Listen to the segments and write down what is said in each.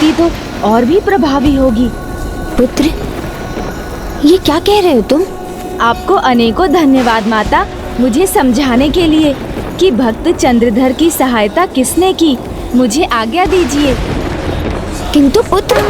भक्ति तो और भी प्रभावी होगी। पुत्र, ये क्या कह रहे हो तुम? आपको अनेकों धन्यवाद माता, मुझे समझाने के लिए कि भक्त चंद्रधर की सहायता किसने की। मुझे आज्ञा दीजिए। किंतु पुत्र,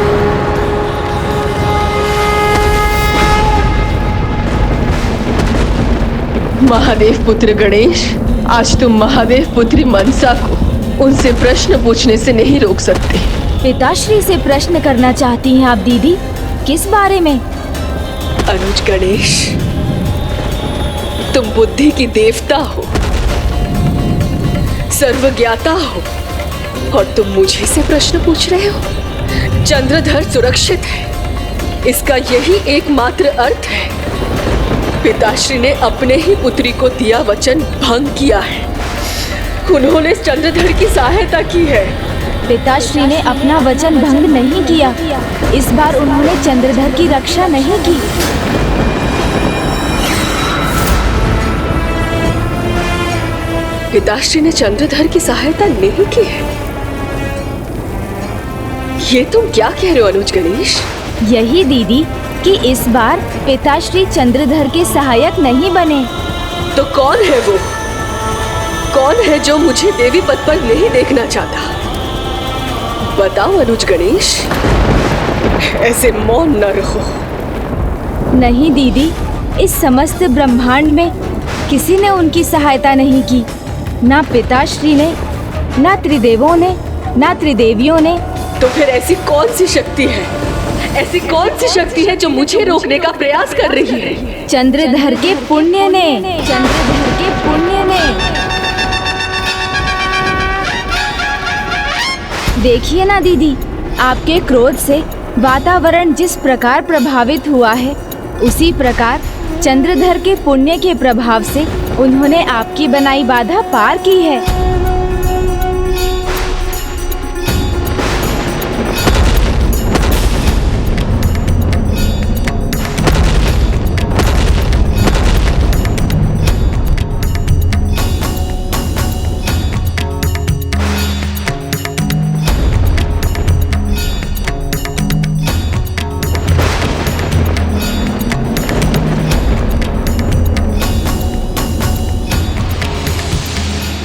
महादेव पुत्र गणेश, आज तुम महादेव पुत्री मनसा को उनसे प्रश्न पूछने से नहीं रोक सकते। पिताश्री से प्रश्न करना चाहती हैं आप दीदी? किस बारे में? अनुज गणेश, तुम बुद्धि की देवता हो, सर्वज्ञाता हो, और तुम मुझे से प्रश्न पूछ रहे हो। चंद्रधर सुरक्षित है, इसका यही एकमात्र अर्थ है। पिताश्री ने अपने ही पुत्री को दिया वचन भंग किया है। उन्होंने चंद्रधर की सहायता की है। पिताश्री ने अपना वचन भंग नहीं किया। इस बार उन्होंने चंद्रधर की रक्षा नहीं की। पिताश्री ने चंद्रधर की सहायता नहीं की है? ये तुम क्या कह रहे हो अनुज गणेश? यही दीदी कि इस बार पिताश्री चंद्रधर के सहायक नहीं बने। तो कौन है वो? कौन है जो मुझे देवी पद पर नहीं देखना चाहता? बताओ अनुज गणेश, ऐसे मौन न रहो। नहीं दीदी, इस समस्त ब्रह्मांड में किसी ने उनकी सहायता नहीं की। ना पिताश्री ने, ना त्रिदेवों ने, ना त्रिदेवियों ने। तो फिर ऐसी कौन सी शक्ति है? ऐसी कौन सी शक्ति है जो मुझे रोकने का प्रयास कर रही है? चंद्रधर के पुण्य ने, चंद्रधर के पुण्य ने। देखिए ना दीदी, आपके क्रोध से वातावरण जिस प्रकार प्रभावित हुआ है, उसी प्रकार चंद्रधर के पुण्य के प्रभाव से उन्होंने आपकी बनाई बाधा पार की है।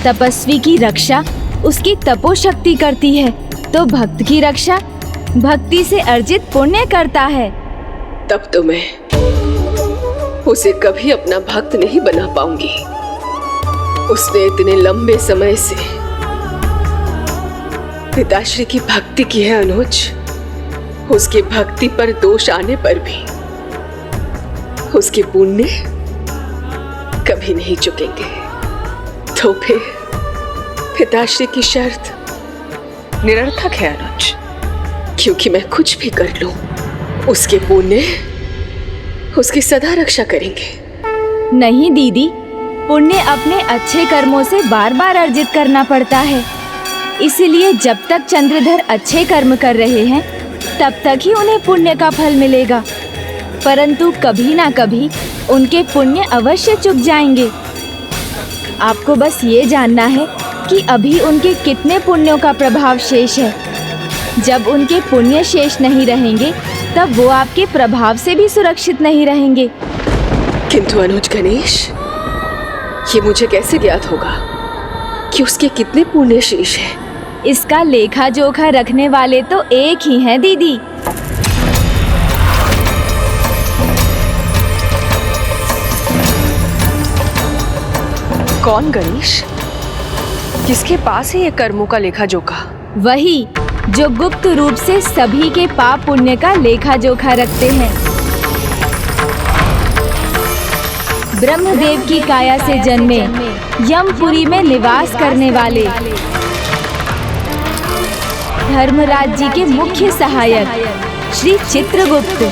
तपस्वी की रक्षा उसकी तपोशक्ति करती है, तो भक्त की रक्षा भक्ति से अर्जित पुण्य करता है। तब तो मैं उसे कभी अपना भक्त नहीं बना पाऊंगी। उसने इतने लंबे समय से पिताश्री की भक्ति की है अनुज। उसकी भक्ति पर दोष आने पर भी उसके पुण्य कभी नहीं चुकेंगे। तो फिर पिताश्री की शर्त निरर्थक है अनुज, क्योंकि मैं कुछ भी कर लूं, उसके पुण्य उसकी सदा रक्षा करेंगे। नहीं दीदी, पुण्य अपने अच्छे कर्मों से बार बार अर्जित करना पड़ता है। इसलिए जब तक चंद्रधर अच्छे कर्म कर रहे हैं, तब तक ही उन्हें पुण्य का फल मिलेगा। परंतु कभी ना कभी उनके पुण्य अवश्य चुक जाएंगे। आपको बस ये जानना है कि अभी उनके कितने पुण्यों का प्रभाव शेष है। जब उनके पुण्य शेष नहीं रहेंगे, तब वो आपके प्रभाव से भी सुरक्षित नहीं रहेंगे। किंतु अनुज गणेश, ये मुझे कैसे ज्ञात होगा कि उसके कितने पुण्य शेष हैं? इसका लेखा जोखा रखने वाले तो एक ही हैं दीदी। कौन गणेश? किसके पास है ये कर्मों का लेखा जोखा? वही जो गुप्त रूप से सभी के पाप पुण्य का लेखा जोखा रखते हैं। ब्रह्मदेव की काया से जन्मे, यमपुरी में निवास करने वाले, धर्मराज जी के मुख्य सहायक श्री चित्रगुप्त।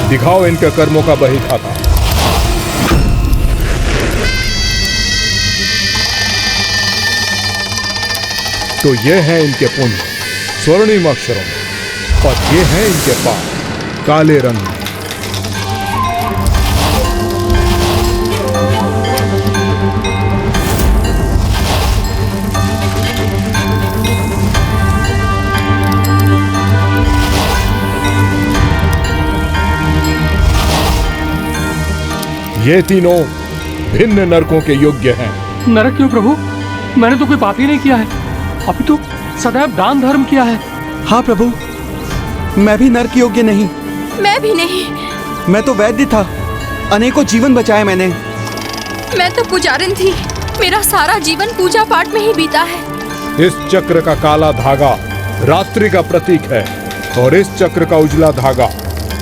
दिखाओ इनके कर्मों का बही खाता। तो ये हैं इनके पुण्य स्वर्णिम अक्षरों में, और ये हैं इनके पाप काले रंग में। ये तीनों भिन्न नरकों के योग्य हैं। नरक क्यों प्रभु? मैंने तो कोई पाप ही नहीं किया है, अभी तो सदैव दान धर्म किया है। हाँ प्रभु, मैं भी नरक योग्य नहीं। मैं भी नहीं। मैं तो वैद्य था, अनेकों जीवन बचाए मैंने। मैं तो पुजारिन थी, मेरा सारा जीवन पूजा पाठ में ही बीता है। इस चक्र का काला धागा रात्रि का प्रतीक है और इस चक्र का उजला धागा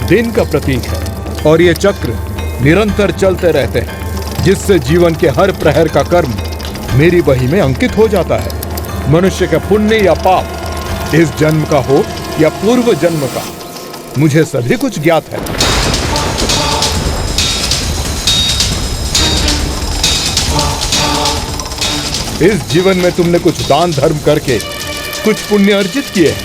दिन का प्रतीक है, और ये चक्र निरंतर चलते रहते हैं, जिससे जीवन के हर प्रहर का कर्म मेरी बही में अंकित हो जाता है। मनुष्य का पुण्य या पाप इस जन्म का हो या पूर्व जन्म का, मुझे सभी कुछ ज्ञात है। इस जीवन में तुमने कुछ दान धर्म करके कुछ पुण्य अर्जित किए हैं,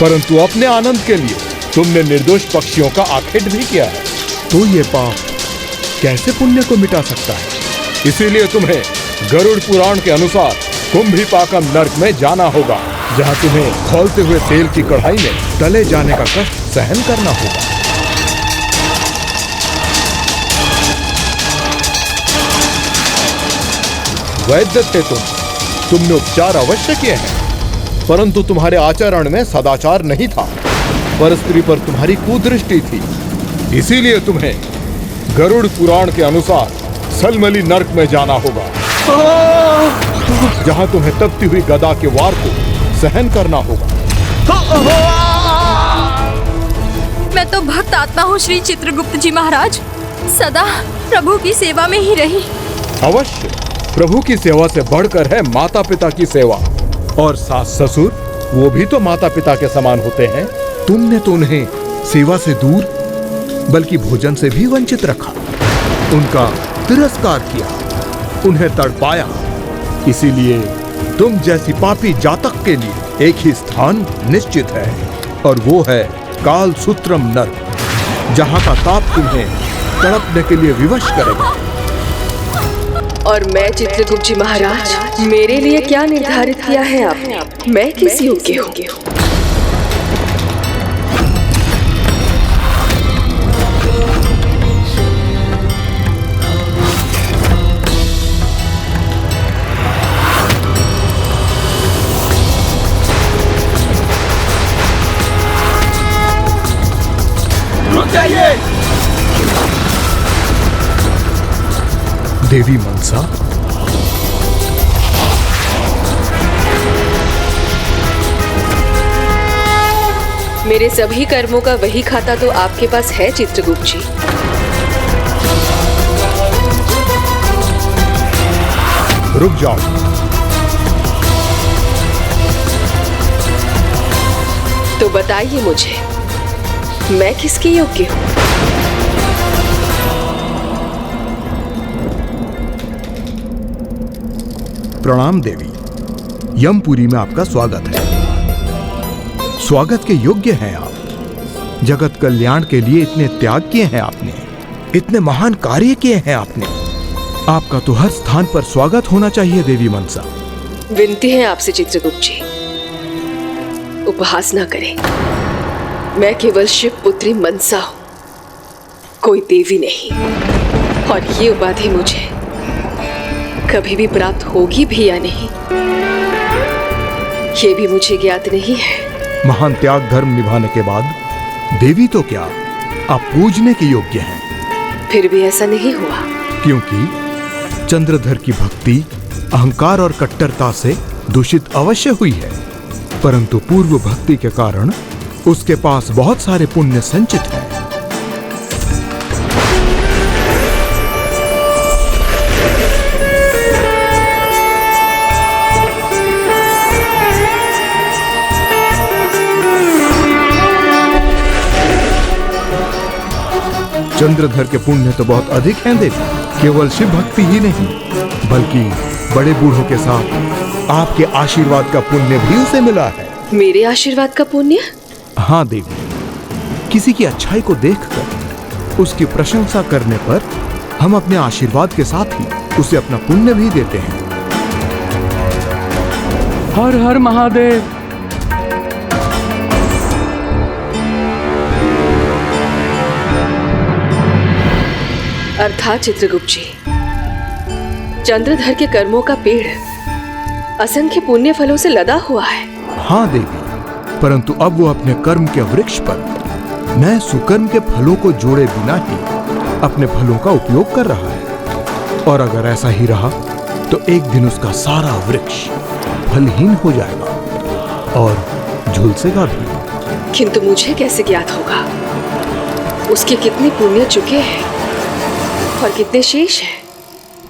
परंतु अपने आनंद के लिए तुमने निर्दोष पक्षियों का आखेट भी किया है। तो ये पाप कैसे पुण्य को मिटा सकता है? इसीलिए तुम्हें गरुड़ पुराण के अनुसार कुंभीपाकम नरक में जाना होगा, जहां तुम्हें खौलते हुए तेल की कढ़ाई में तले जाने का कष्ट सहन करना होगा। वैद्य थे तुमने उपचार अवश्य किए हैं, परंतु तुम्हारे आचरण में सदाचार नहीं था। पर स्त्री पर तुम्हारी कुदृष्टि थी, इसीलिए तुम्हें गरुड़ पुराण के अनुसार सलमली नरक में जाना होगा, जहां तुम्हें तपती हुई गदा के वार को सहन करना होगा। मैं तो भक्त आत्मा हूँ श्री चित्रगुप्त जी महाराज, सदा प्रभु की सेवा में ही रही। अवश्य, प्रभु की सेवा से बढ़कर है माता पिता की सेवा, और सास ससुर वो भी तो माता पिता के समान होते हैं। तुमने तो उन्हें सेवा से दूर बल्कि भोजन से भी वंचित रखा, उनका तिरस्कार किया, उन्हें तड़पाया। इसीलिए तुम जैसी पापी जातक के लिए एक ही स्थान निश्चित है, और वो है काल सूत्रम नरक, जहां का ताप तुम्हें तड़पने के लिए विवश करेगा। और मैं चित्रगुप्त जी महाराज, मेरे लिए क्या निर्धारित किया है आपने? मैं किस योग्य हूँ? देवी मनसा, मेरे सभी कर्मों का वही खाता तो आपके पास है चित्रगुप्त जी। रुक जाओ। तो बताइए मुझे, मैं किसके योग्य हूँ? प्रणाम देवी, यमपुरी में आपका स्वागत है। स्वागत के योग्य हैं आप। जगत कल्याण के लिए इतने त्याग किए हैं आपने, इतने महान कार्य किए हैं आपने। आपका तो हर स्थान पर स्वागत होना चाहिए देवी मनसा। विनती है आपसे चित्रगुप्त जी, उपहास ना करें। मैं केवल शिव पुत्री मनसा हूं, कोई देवी नहीं। और ये उपाधि मुझे कभी भी प्राप्त होगी भी या नहीं, ये भी मुझे ज्ञात नहीं है। महान त्याग धर्म निभाने के बाद देवी तो क्या, आप पूजने के योग्य हैं। फिर भी ऐसा नहीं हुआ, क्योंकि चंद्रधर की भक्ति अहंकार और कट्टरता से दूषित अवश्य हुई है, परंतु पूर्व भक्ति के कारण उसके पास बहुत सारे पुण्य संचित हैं। चंद्रधर के पुण्य तो बहुत अधिक हैं देवी। केवल शिव भक्ति ही नहीं, बल्कि बड़े बूढ़ों के साथ आपके आशीर्वाद का पुण्य भी उसे मिला है। मेरे आशीर्वाद का पुण्य? हाँ देवी, किसी की अच्छाई को देखकर उसकी प्रशंसा करने पर हम अपने आशीर्वाद के साथ ही उसे अपना पुण्य भी देते हैं। हर हर महादेव। अर्थात चित्रगुप्त जी, चंद्रधर के कर्मों का पेड़ असंख्य पुण्य फलों से लदा हुआ है। हाँ देवी, परंतु अब वो अपने कर्म के वृक्ष पर नए सुकर्म के फलों को जोड़े बिना ही अपने फलों का उपयोग कर रहा है। और अगर ऐसा ही रहा तो एक दिन उसका सारा वृक्ष फलहीन हो जाएगा और झुलसेगा भी। किंतु मुझे कैसे ज्ञात होगा उसके कितने पुण्य चुके हैं और कितने शेष हैं?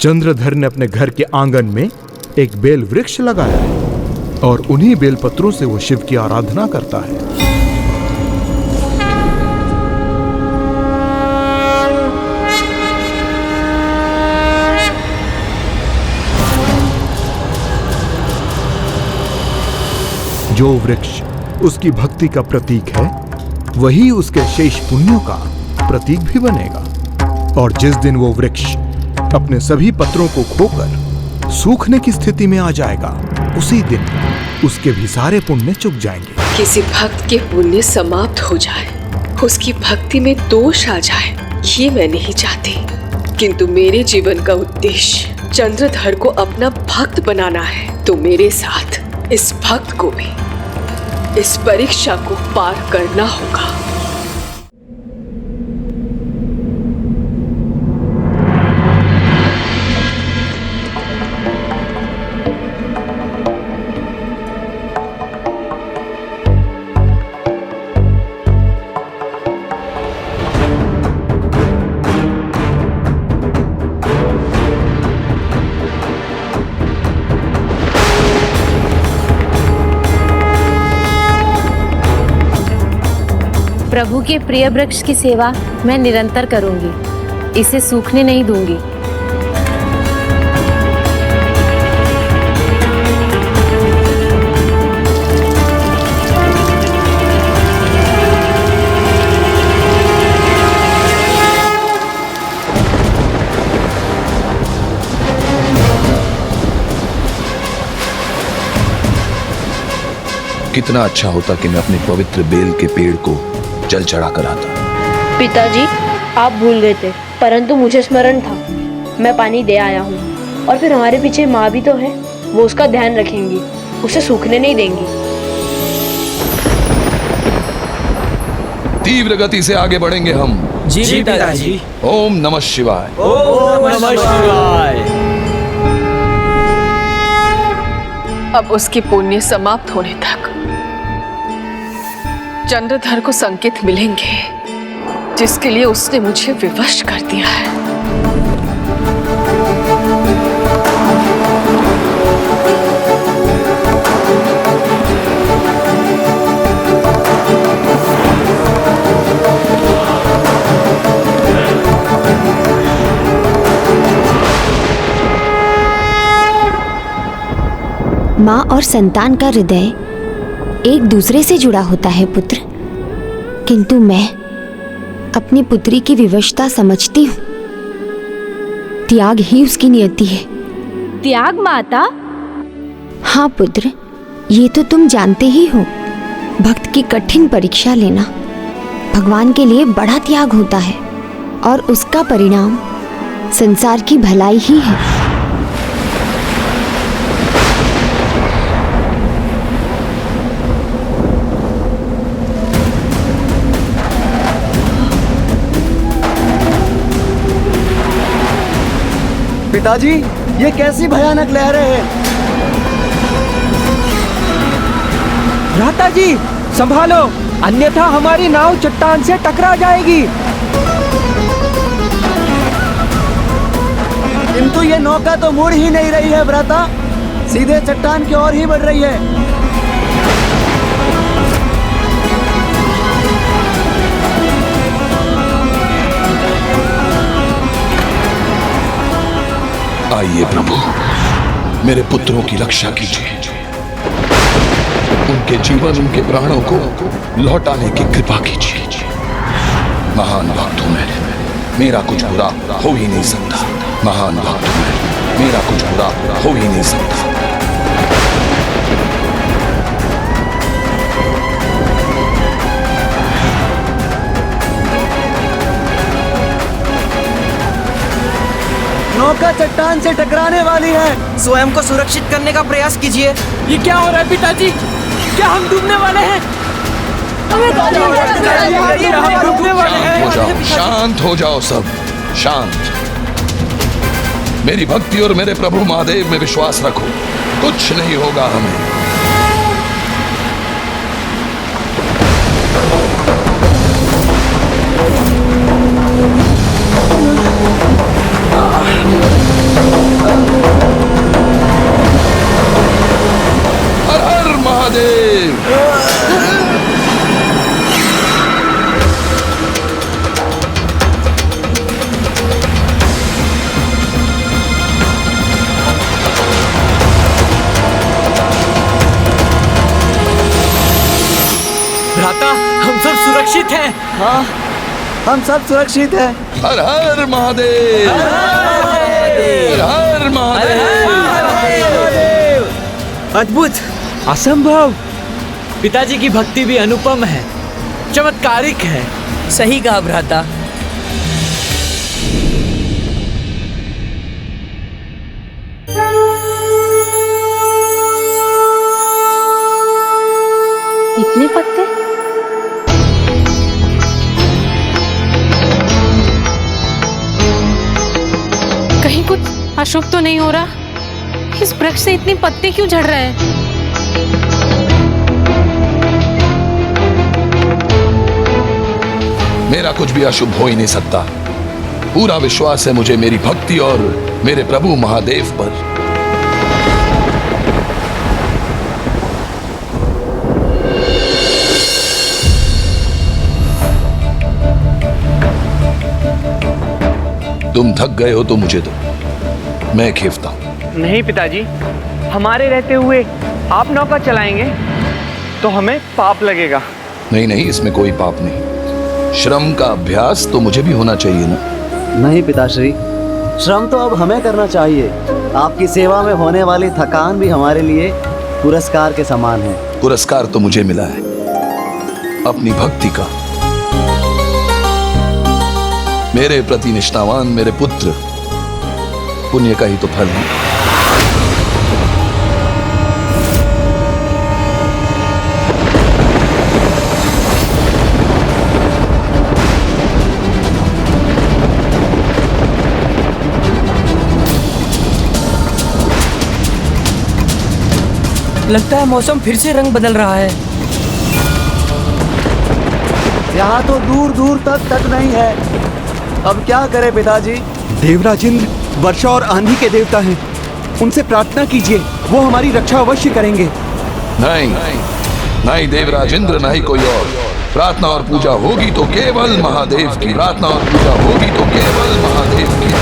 चंद्रधर ने अपने घर के आंगन में एक बेल वृक्ष लगाया है और उन्हीं बेल पत्रों से वो शिव की आराधना करता है। जो वृक्ष उसकी भक्ति का प्रतीक है, वही उसके शेष पुण्यों का प्रतीक भी बनेगा। और जिस दिन वो वृक्ष अपने सभी पत्रों को खोकर सूखने की स्थिति में आ जाएगा, उसी दिन उसके भी सारे पुण्य चुक जाएंगे। किसी भक्त के पुण्य समाप्त हो जाए, उसकी भक्ति में दोष आ जाए, ये मैं नहीं चाहती। किंतु मेरे जीवन का उद्देश्य चंद्रधर को अपना भक्त बनाना है, तो मेरे साथ इस भक्त को भी इस परीक्षा को पार करना होगा। प्रभु के प्रिय वृक्ष की सेवा मैं निरंतर करूंगी, इसे सूखने नहीं दूंगी। कितना अच्छा होता कि मैं अपने पवित्र बेल के पेड़ को जल चढ़ा कर आता। पिताजी, आप भूल गए थे, परंतु मुझे स्मरण था। मैं पानी दे आया हूँ। और फिर हमारे पीछे माँ भी तो है, वो उसका ध्यान रखेंगी, उसे सूखने नहीं देंगी। तीव्र गति से आगे बढ़ेंगे हम। जी पिताजी। ओम नमः शिवाय। ओम नमः शिवाय। अब उसके पुण्य समाप्त होने तक चंद्रधर को संकेत मिलेंगे, जिसके लिए उसने मुझे विवश कर दिया है। माँ और संतान का हृदय एक दूसरे से जुड़ा होता है पुत्र, किंतु मैं अपनी पुत्री की विवशता समझती हूँ। त्याग ही उसकी नियति है। त्याग माता? हाँ पुत्र, ये तो तुम जानते ही हो। भक्त की कठिन परीक्षा लेना भगवान के लिए बड़ा त्याग होता है और उसका परिणाम संसार की भलाई ही है। पिताजी, ये कैसी भयानक लहरें हैं। भ्राता जी, संभालो, अन्यथा हमारी नाव चट्टान से टकरा जाएगी। किंतु ये नौका तो मुड़ ही नहीं रही है भ्राता, सीधे चट्टान की ओर ही बढ़ रही है। आइए प्रभु, मेरे पुत्रों की रक्षा कीजिए, उनके जीवन, उनके प्राणों को लौटाने की कृपा कीजिए। महान भक्त हूं मैं, मेरा कुछ बुरा हो ही नहीं सकता। महान भक्त हूं मैं, मेरा कुछ बुरा हो ही नहीं सकता। नौका चट्टान से टकराने वाली है। स्वयं को सुरक्षित करने का प्रयास कीजिए। ये क्या हो रहा है पिताजी? क्या हम डूबने वाले हैं? डूबने वाले हैं। हो जाओ, शांत हो जाओ सब, शांत। मेरी भक्ति और मेरे प्रभु महादेव में विश्वास रखो, कुछ नहीं होगा हमें। हर हर महादेव। भ्राता, हम सब सुरक्षित हैं। हाँ, हम सब सुरक्षित हैं। हर हर महादेव। हर हर महादेव। अद्भुत, असंभव। पिताजी की भक्ति भी अनुपम है, चमत्कारिक है। सही कहा भ्राता। इतने पत्ते? कहीं कुछ अशुभ तो नहीं हो रहा? इस वृक्ष से इतने पत्ते क्यों झड़ रहे हैं? मेरा कुछ भी अशुभ हो ही नहीं सकता। पूरा विश्वास है मुझे मेरी भक्ति और मेरे प्रभु महादेव पर। तुम थक गए हो तो मुझे दो, मैं खेवता हूं। नहीं पिताजी, हमारे रहते हुए आप नौका चलाएंगे तो हमें पाप लगेगा। नहीं नहीं, इसमें कोई पाप नहीं। श्रम का अभ्यास तो मुझे भी होना चाहिए ना। नहीं पिताश्री, श्रम तो अब हमें करना चाहिए। आपकी सेवा में होने वाली थकान भी हमारे लिए पुरस्कार के समान है। पुरस्कार तो मुझे मिला है अपनी भक्ति का। मेरे प्रति निष्ठावान मेरे पुत्र, पुण्य का ही तो फल है। लगता है मौसम फिर से रंग बदल रहा है। यहाँ तो दूर दूर तक नहीं है। अब क्या करें पिताजी? देवराजेंद्र वर्षा और आंधी के देवता हैं, उनसे प्रार्थना कीजिए, वो हमारी रक्षा अवश्य करेंगे। नहीं नहीं देवराजेंद्र, नहीं कोई और। प्रार्थना और पूजा होगी तो केवल महादेव की। प्रार्थना और पूजा होगी तो केवल महादेव की।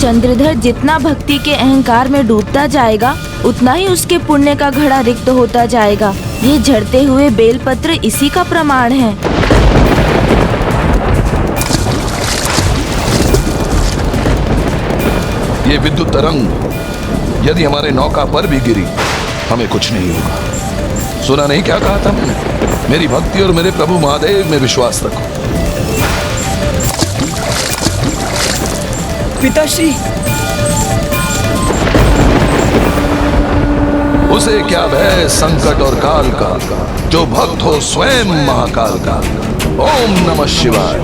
चंद्रधर जितना भक्ति के अहंकार में डूबता जाएगा, उतना ही उसके पुण्य का घड़ा रिक्त होता जाएगा। ये झड़ते हुए बेलपत्र इसी का प्रमाण है। ये विद्युत तरंग यदि हमारे नौका पर भी गिरी, हमें कुछ नहीं होगा। सुना नहीं क्या कहा था मैंने? मेरी भक्ति और मेरे प्रभु महादेव में विश्वास रखो। पिताश्री, उसे क्या भय संकट और काल का, जो भक्त हो स्वयं महाकाल का। ओम नमः शिवाय।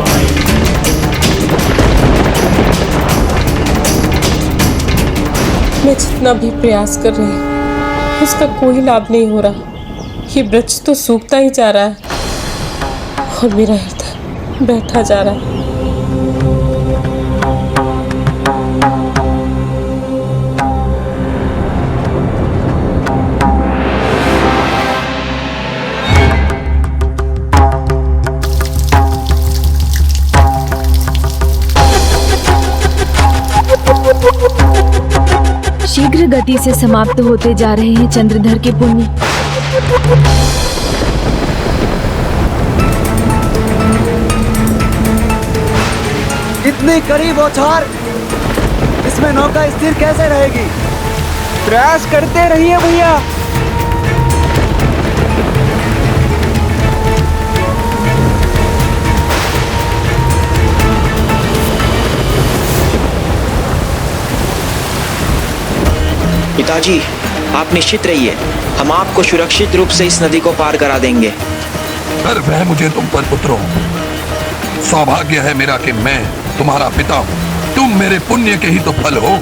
मैं जितना भी प्रयास कर रही हूँ, उसका कोई लाभ नहीं हो रहा। ये वृक्ष तो सूखता ही जा रहा है और मेरा हृदय बैठा जा रहा है। शीघ्र गति से समाप्त होते जा रहे हैं चंद्रधर के पुण्य। इतनी कड़ी बौछार, इसमें नौका स्थिर कैसे रहेगी? प्रयास करते रहिए भैया। पिताजी, आप निश्चित रहिए, हम आपको सुरक्षित रूप से इस नदी को पार करा देंगे। गर्व है मुझे तुम पर पुत्रों। सौभाग्य है मेरा कि मैं तुम्हारा पिता हूँ। तुम मेरे पुण्य के ही तो फल हो।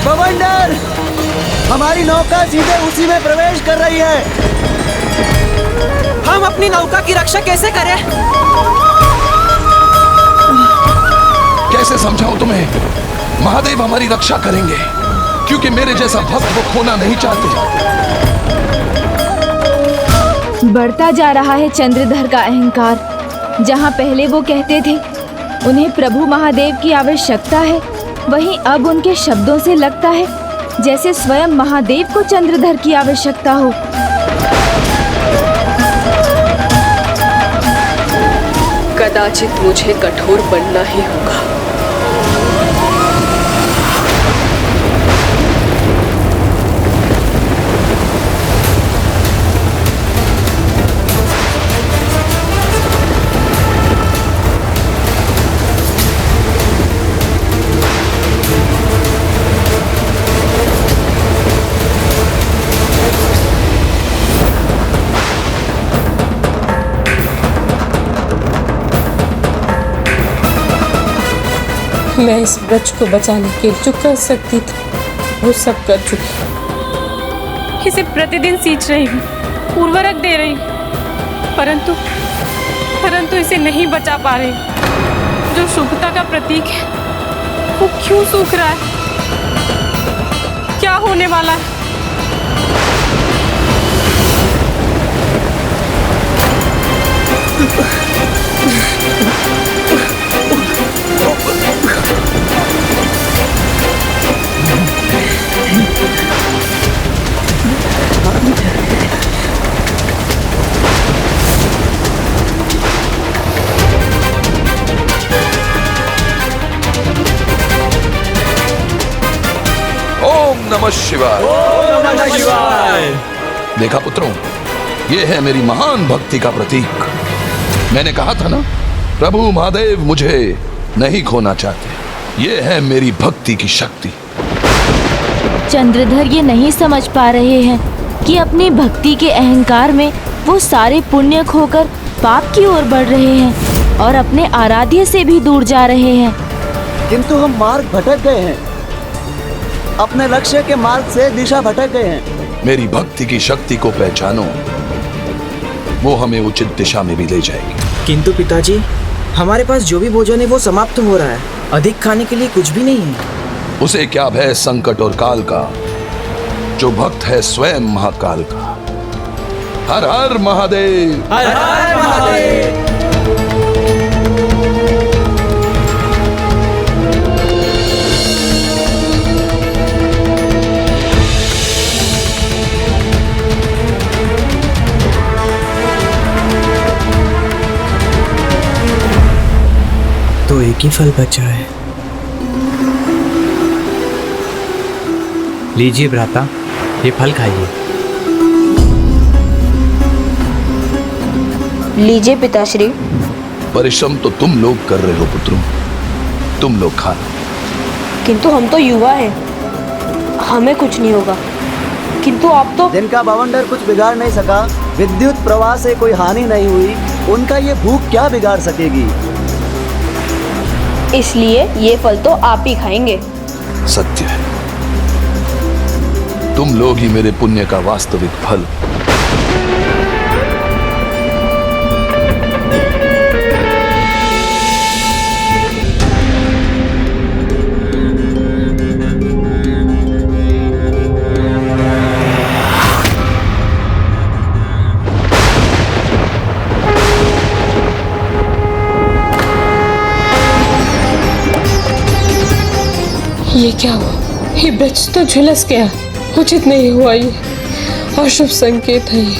बवंडर, हमारी नौका सीधे उसी में प्रवेश कर रही है। हम अपनी नौका की रक्षा कैसे करें? कैसे समझाऊं तुम्हें? महादेव हमारी रक्षा करेंगे, क्योंकि मेरे जैसा भक्त वो खोना नहीं चाहते। बढ़ता जा रहा है चंद्रधर का अहंकार। जहाँ पहले वो कहते थे उन्हें प्रभु महादेव की आवश्यकता है, वहीं अब उनके शब्दों से लगता है जैसे स्वयं महादेव को चंद्रधर की आवश्यकता हो। कदाचित मुझे कठोर बनना ही होगा। मैं इस वृक्ष को बचाने के लिए जो कर सकती थी वो सब कर चुकी। इसे प्रतिदिन सींच रही हूँ, उर्वरक दे रही हूँ, परंतु इसे नहीं बचा पा रही। जो शुभता का प्रतीक है वो क्यों सूख रहा है? क्या होने वाला है? ओम नमः शिवाय। ओम नमः शिवाय। देखा पुत्रों, ये है मेरी महान भक्ति का प्रतीक। मैंने कहा था ना, प्रभु महादेव मुझे नहीं खोना चाहते। ये है मेरी भक्ति की शक्ति। चंद्रधर ये नहीं समझ पा रहे हैं कि अपनी भक्ति के अहंकार में वो सारे पुण्य खोकर पाप की ओर बढ़ रहे हैं और अपने आराध्य से भी दूर जा रहे हैं। किंतु हम मार्ग भटक गए हैं, अपने लक्ष्य के मार्ग से दिशा भटक गए हैं। मेरी भक्ति की शक्ति को पहचानो, वो हमें उचित दिशा में भी ले जाएगी। किंतु पिताजी, हमारे पास जो भी भोजन है वो समाप्त हो रहा है। अधिक खाने के लिए कुछ भी नहीं है। उसे क्या भय संकट और काल का, जो भक्त है स्वयं महाकाल का। हर हर महादेव। हर हर महादेव। तो एक ही फल बचा है। लीजिए भ्राता, ये फल खाइए। लीजिए पिताश्री। परिश्रम तो तुम लोग कर रहे हो पुत्रों, तुम लोग खा। किंतु हम तो युवा हैं, हमें कुछ नहीं होगा। किंतु आप तो। जिनका बवंडर कुछ बिगाड़ नहीं सका, विद्युत प्रवाह से कोई हानि नहीं हुई, उनका ये भूख क्या बिगाड़ सकेगी? इसलिए ये फल तो आप ही खाएंगे। सत्य है, तुम लोग ही मेरे पुण्य का वास्तविक फल। ये क्या हुआ? ये ब्रज तो झुलस गया। उचित नहीं हुआ ये, अशुभ संकेत है ये।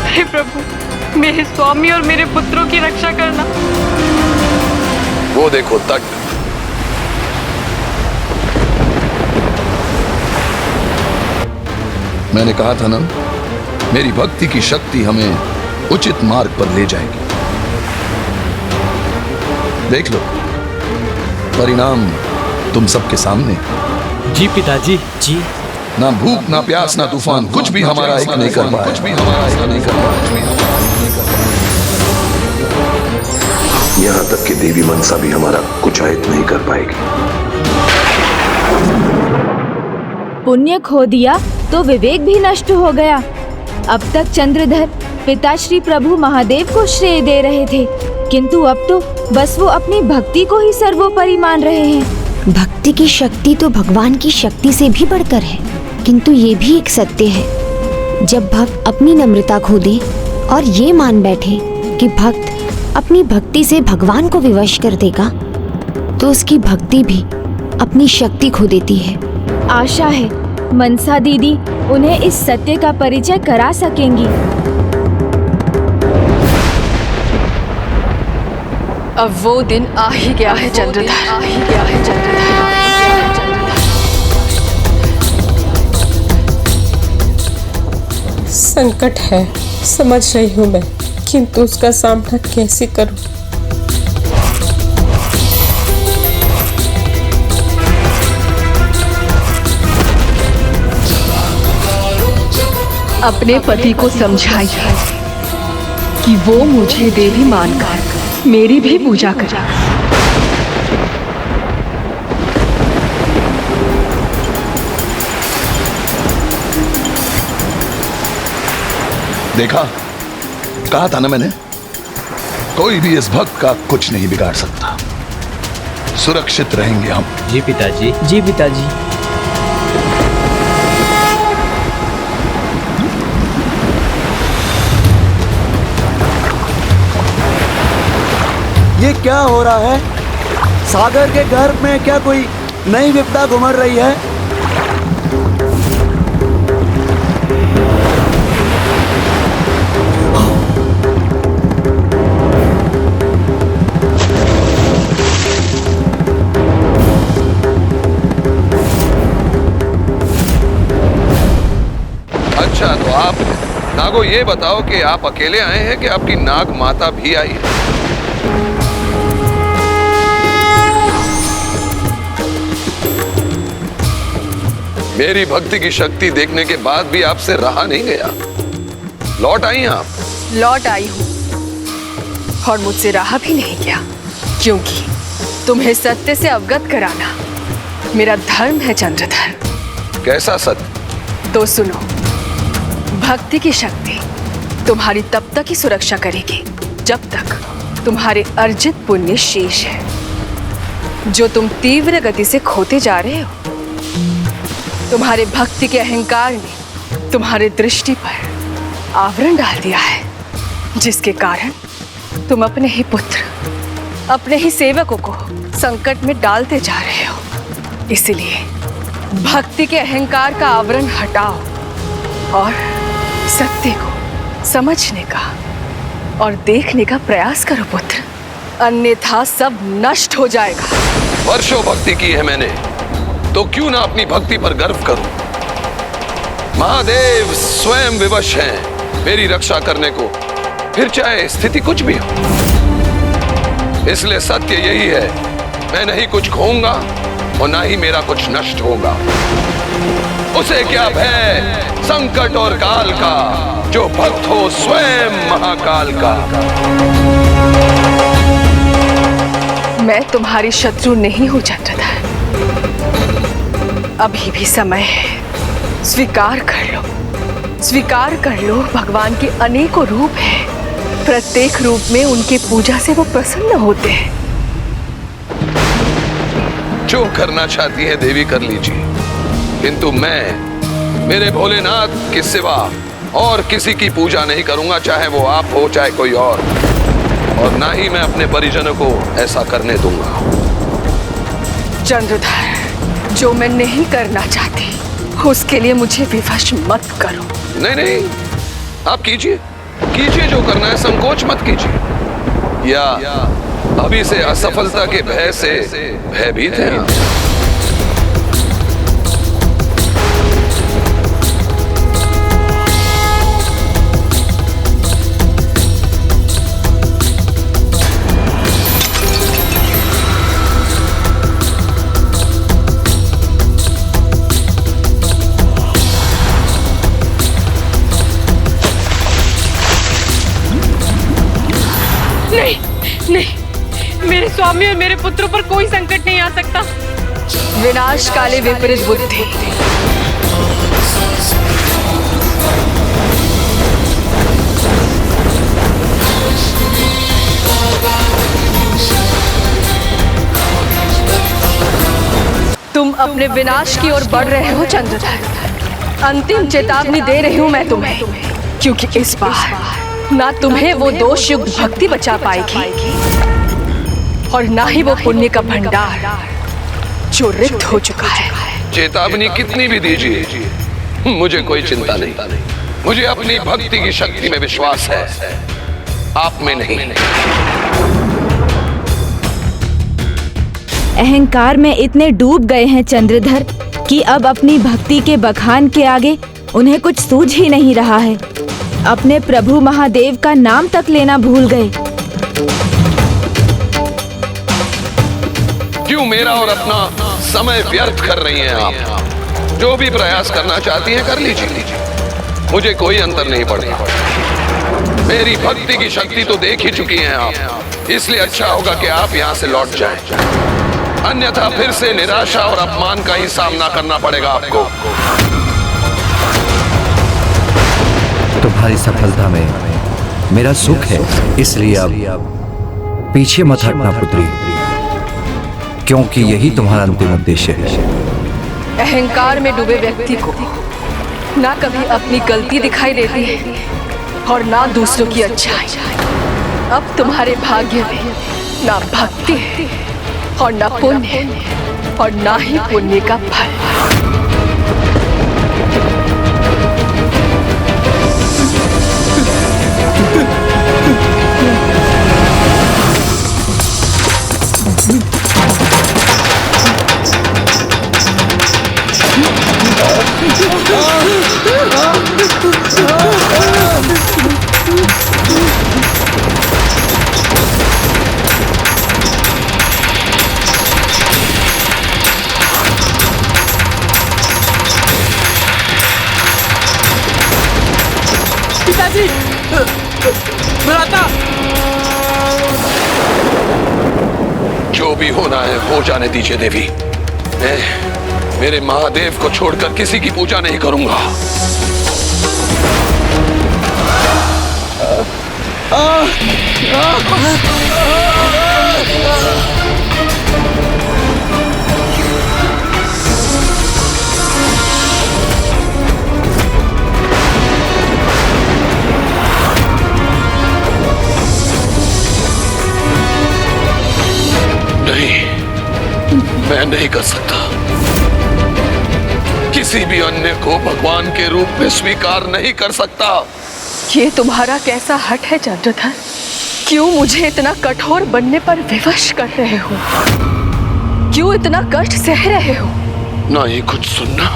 हे प्रभु, मेरे स्वामी और मेरे पुत्रों की रक्षा करना। वो देखो तट। मैंने कहा था ना, मेरी भक्ति की शक्ति हमें उचित मार्ग पर ले जाएगी। देख लो, परिणाम तुम सबके सामने। जी पिताजी जी। ना भूख ना प्यास ना तूफान कुछ भी हमारा एक नहीं कर पाया। यहाँ तक कि देवी मनसा भी हमारा कुछ आयत नहीं कर पाएगी। पुण्य खो दिया तो विवेक भी नष्ट हो गया। अब तक चंद्रधर पिता श्री प्रभु महादेव को श्रेय दे रहे थे, किंतु अब तो बस वो अपनी भक्ति को ही सर्वोपरि मान रहे हैं। भक्ति की शक्ति तो भगवान की शक्ति से भी बढ़कर है, किंतु ये भी एक सत्य है, जब भक्त अपनी नम्रता खो दे और ये मान बैठे कि भक्त अपनी भक्ति से भगवान को विवश कर देगा, तो उसकी भक्ति भी अपनी शक्ति खो देती है। आशा है मनसा दीदी उन्हें इस सत्य का परिचय करा सकेंगी। अब वो दिन आ ही गया है चंद्रधर। संकट है, समझ रही हूँ मैं, किंतु उसका सामना कैसे करूँ? अपने पति को समझाइए कि वो मुझे देवी मानकर मेरी भी पूजा करे। देखा, कहा था ना मैंने, कोई भी इस भक्त का कुछ नहीं बिगाड़ सकता। सुरक्षित रहेंगे हम। जी पिताजी। जी पिताजी। ये क्या हो रहा है? सागर के घर में क्या कोई नई विपदा घुमड़ रही है? अच्छा, तो आप नागो ये बताओ कि आप अकेले आए हैं कि आपकी नाग माता भी आई है? मेरी भक्ति की शक्ति देखने के बाद भी आपसे रहा नहीं गया। लौट आई आप? लौट आई हूँ और मुझसे रहा भी नहीं गया, क्योंकि तुम्हें सत्य से अवगत कराना मेरा धर्म है चंद्रधर। कैसा सत्य? तो सुनो, भक्ति की शक्ति तुम्हारी तब तक ही सुरक्षा करेगी जब तक तुम्हारे अर्जित पुण्य शेष है, जो तुम तीव्र गति से खोते जा रहे हो। तुम्हारे भक्ति के अहंकार ने तुम्हारे दृष्टि पर आवरण डाल दिया है, जिसके कारण तुम अपने ही पुत्र, अपने ही सेवकों को संकट में डालते जा रहे हो। इसलिए भक्ति के अहंकार का आवरण हटाओ और सत्य को समझने का और देखने का प्रयास करो पुत्र, अन्यथा सब नष्ट हो जाएगा। वर्षों भक्ति की है मैंने, तो क्यों ना अपनी भक्ति पर गर्व करूं। महादेव स्वयं विवश हैं मेरी रक्षा करने को, फिर चाहे स्थिति कुछ भी हो। इसलिए सत्य यही है, मैं नहीं कुछ खोऊंगा और ना ही मेरा कुछ नष्ट होगा। उसे क्या भय संकट और काल का, जो भक्त हो स्वयं महाकाल का। मैं तुम्हारी शत्रु नहीं हूं चंद्रधर, अभी भी समय है। स्वीकार कर लो, स्वीकार कर लो, भगवान के अनेकों रूप हैं। प्रत्येक रूप में उनके पूजा से वो प्रसन्न होते हैं। जो करना चाहती है देवी कर लीजिए, किंतु मैं मेरे भोलेनाथ के सिवा और किसी की पूजा नहीं करूंगा, चाहे वो आप हो चाहे कोई और ना ही मैं अपने परिजनों को ऐसा करने दूंगा। चंद्रधर, जो मैं नहीं करना चाहती उसके लिए मुझे विवश मत करो। नहीं, आप कीजिए जो करना है, संकोच मत कीजिए। या अभी से असफलता के भय से भयभीत हैं आप? नहीं, मेरे स्वामी और मेरे पुत्रों पर कोई संकट नहीं आ सकता। विनाश काले विपरीत बुद्धि। तुम अपने विनाश की ओर बढ़ रहे हो चंद्रधर। अंतिम चेतावनी दे रही हूं मैं तुम्हें, क्योंकि इस बार ना तुम्हें वो दोष युक्त भक्ति बचा पाएगी और ना ही वो पुण्य का भंडार जो रिक्त हो चुका है। चेतावनी कितनी भी दीजिए, मुझे कोई चिंता नहीं। मुझे अपनी भक्ति की शक्ति में विश्वास है, आप में नहीं। अहंकार में इतने डूब गए हैं चंद्रधर कि अब अपनी भक्ति के बखान के आगे उन्हें कुछ सूझ ही नहीं रहा है। अपने प्रभु महादेव का नाम तक लेना भूल गए। क्यों मेरा और अपना समय व्यर्थ कर रही हैं आप? जो भी प्रयास करना चाहती हैं कर लीजिए, मुझे कोई अंतर नहीं पड़ता। मेरी भक्ति की शक्ति तो देख ही चुकी हैं आप, इसलिए अच्छा होगा कि आप यहाँ से लौट जाएं। अन्यथा फिर से निराशा और अपमान का ही सामना करना पड़ेगा आपको। तुम्हारी सफलता में मेरा सुख है, इसलिए अब पीछे मत हटना पुत्री, क्योंकि यही तुम्हारा अंतिम उद्देश्य है। अहंकार में डूबे व्यक्ति को ना कभी अपनी गलती दिखाई देती है और ना दूसरों की अच्छाई। अब तुम्हारे भाग्य में ना भक्ति है और ना पुण्य और ना ही पुण्य का फल। पिताजी, जो भी होना है हो जाने दीजिए देवी। मैं मेरे महादेव को छोड़कर किसी की पूजा नहीं करूंगा। मैं नहीं कर सकता। किसी भी अन्य को भगवान के रूप में स्वीकार नहीं कर सकता। ये तुम्हारा कैसा हट है चंद्रधर? क्यों मुझे इतना कठोर बनने पर विवश कर रहे हो? क्यों इतना कष्ट सह रहे हो? ना ही कुछ सुनना,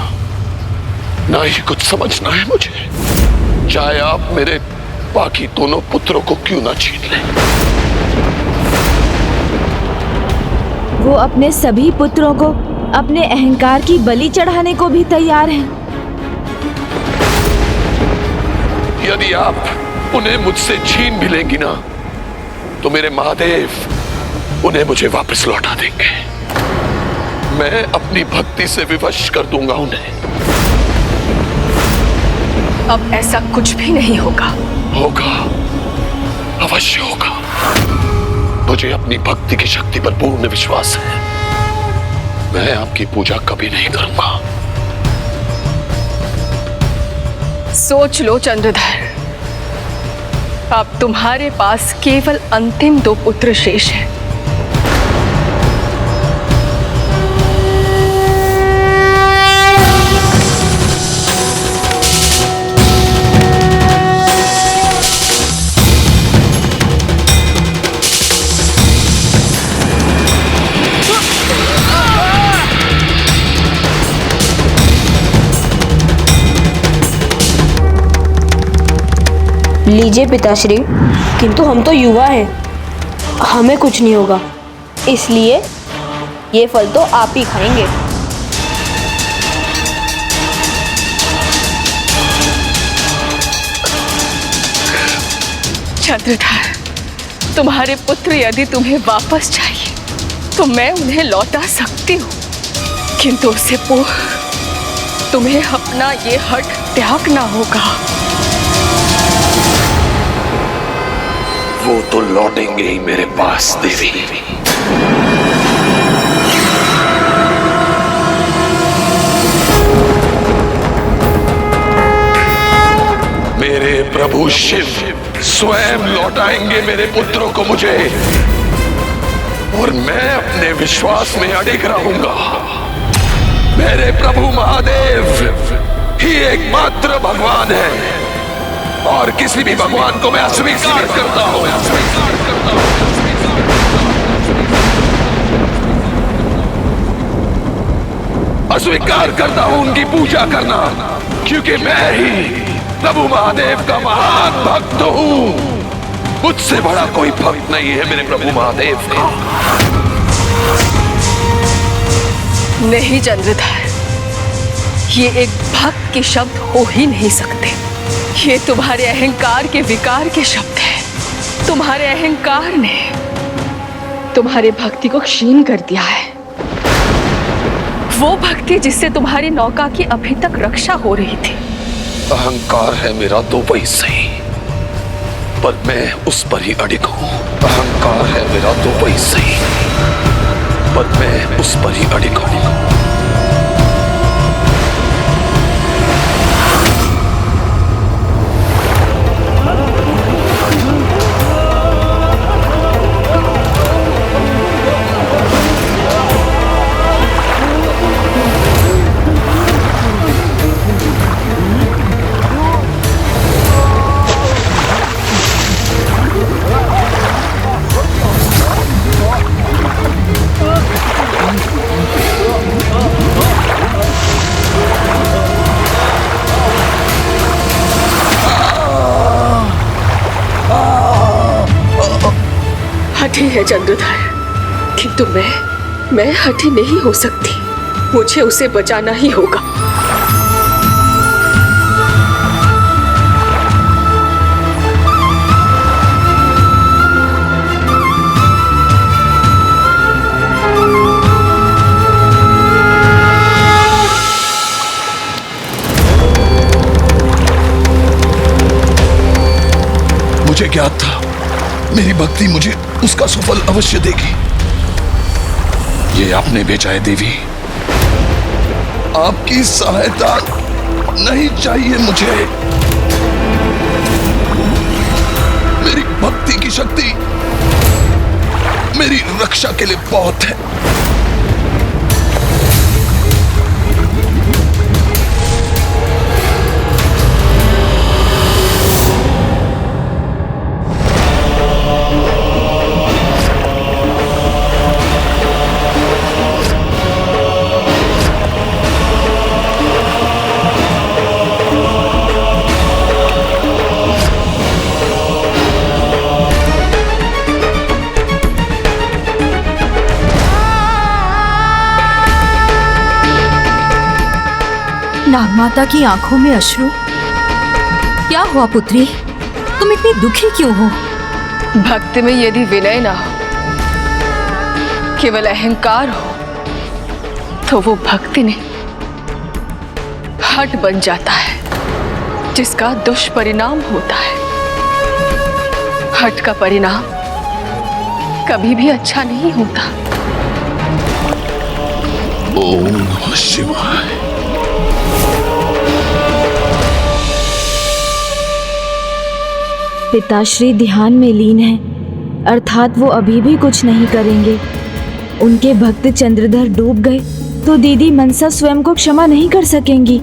ना ही कुछ समझना है मुझे। चाहे आप मेरे बाकी दोनों पुत्रों को क्यों ना छीन लें। वो अपने सभी पुत्रों को अपने अहंकार की बलि चढ़ाने को भी तैयार हैं। यदि आप उन्हें मुझसे छीन भी लेंगी ना, तो मेरे महादेव उन्हें मुझे वापस लौटा देंगे। मैं अपनी भक्ति से विवश कर दूंगा उन्हें। अब ऐसा कुछ भी नहीं होगा। होगा, अवश्य होगा। मुझे अपनी भक्ति की शक्ति पर पूर्ण विश्वास है। मैं आपकी पूजा कभी नहीं करूंगा। सोच लो चंद्रधर, अब तुम्हारे पास केवल अंतिम 2 पुत्र शेष हैं। लीजिए पिताश्री, किंतु हम तो युवा हैं, हमें कुछ नहीं होगा, इसलिए ये फल तो आप ही खाएंगे। चंद्रधर, तुम्हारे पुत्र यदि तुम्हें वापस चाहिए तो मैं उन्हें लौटा सकती हूँ, किंतु उससे पूर्व तुम्हें अपना ये हट त्यागना होगा। वो तो लौटेंगे ही मेरे पास देवी। मेरे प्रभु शिव स्वयं लौटाएंगे मेरे पुत्रों को मुझे, और मैं अपने विश्वास में अडिग रहूंगा। मेरे प्रभु महादेव ही एकमात्र भगवान है, और किसी भी भगवान को मैं अस्वीकार करता हूं। अस्वीकार करता हूं उनकी पूजा करना, क्योंकि मैं ही प्रभु महादेव का महान भक्त हूं। मुझसे बड़ा कोई भक्त नहीं है मेरे प्रभु महादेव का। नहीं चंद्रधर, ये एक भक्त के शब्द हो ही नहीं सकते। ये तुम्हारे अहंकार के विकार के शब्द हैं। तुम्हारे अहंकार ने तुम्हारे भक्ति को क्षीण कर दिया है। वो भक्ति जिससे तुम्हारी नौका की अभी तक रक्षा हो रही थी। अहंकार है मेरा तो वही सही, पर मैं उस पर ही अडिग हूं। अहंकार है मेरा तो वही सही, पर मैं उस पर ही अडिग हूं। हठी है चंद्रधर, किंतु मैं हठी नहीं हो सकती। मुझे उसे बचाना ही होगा। मुझे ज्ञात था मेरी भक्ति मुझे उसका सुफल अवश्य देगी। ये आपने भेजा है देवी, आपकी सहायता नहीं चाहिए मुझे। मेरी भक्ति की शक्ति मेरी रक्षा के लिए बहुत है। नागमाता की आंखों में अश्रु। क्या हुआ पुत्री, तुम इतनी दुखी क्यों हो? भक्ति में यदि विनय ना हो, केवल अहंकार हो, तो वो भक्ति नहीं हठ बन जाता है, जिसका दुष्परिणाम होता है। हठ का परिणाम कभी भी अच्छा नहीं होता। ओम नमः शिवाय। पिताश्री ध्यान में लीन है, अर्थात वो अभी भी कुछ नहीं करेंगे। उनके भक्त चंद्रधर डूब गए तो दीदी मनसा स्वयं को क्षमा नहीं कर सकेंगी।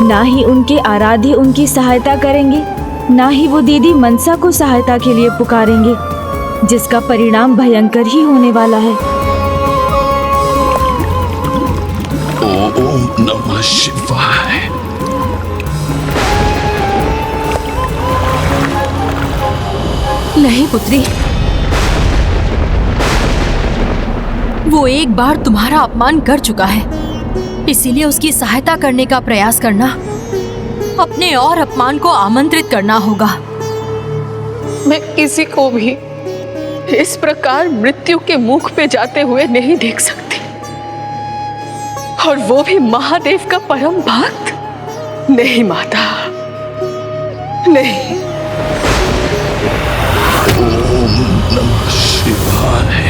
ना ही उनके आराध्य उनकी सहायता करेंगे, ना ही वो दीदी मनसा को सहायता के लिए पुकारेंगे, जिसका परिणाम भयंकर ही होने वाला है। ओम नमः शिवाय। नहीं पुत्री, वो एक बार तुम्हारा अपमान कर चुका है, इसीलिए उसकी सहायता करने का प्रयास करना अपने और अपमान को आमंत्रित करना होगा। मैं किसी को भी इस प्रकार मृत्यु के मुख पे जाते हुए नहीं देख सकती, और वो भी महादेव का परम भक्त। नहीं माता, नहीं। ओम नमः शिवाय।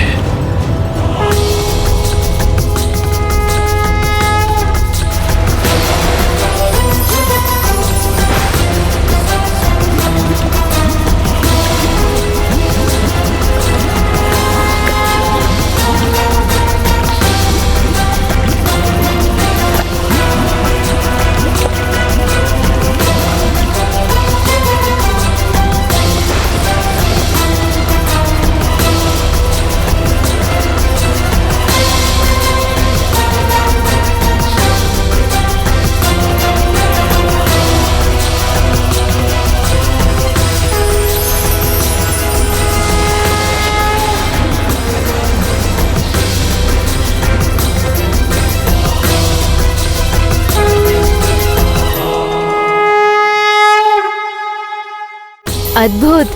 अद्भुत!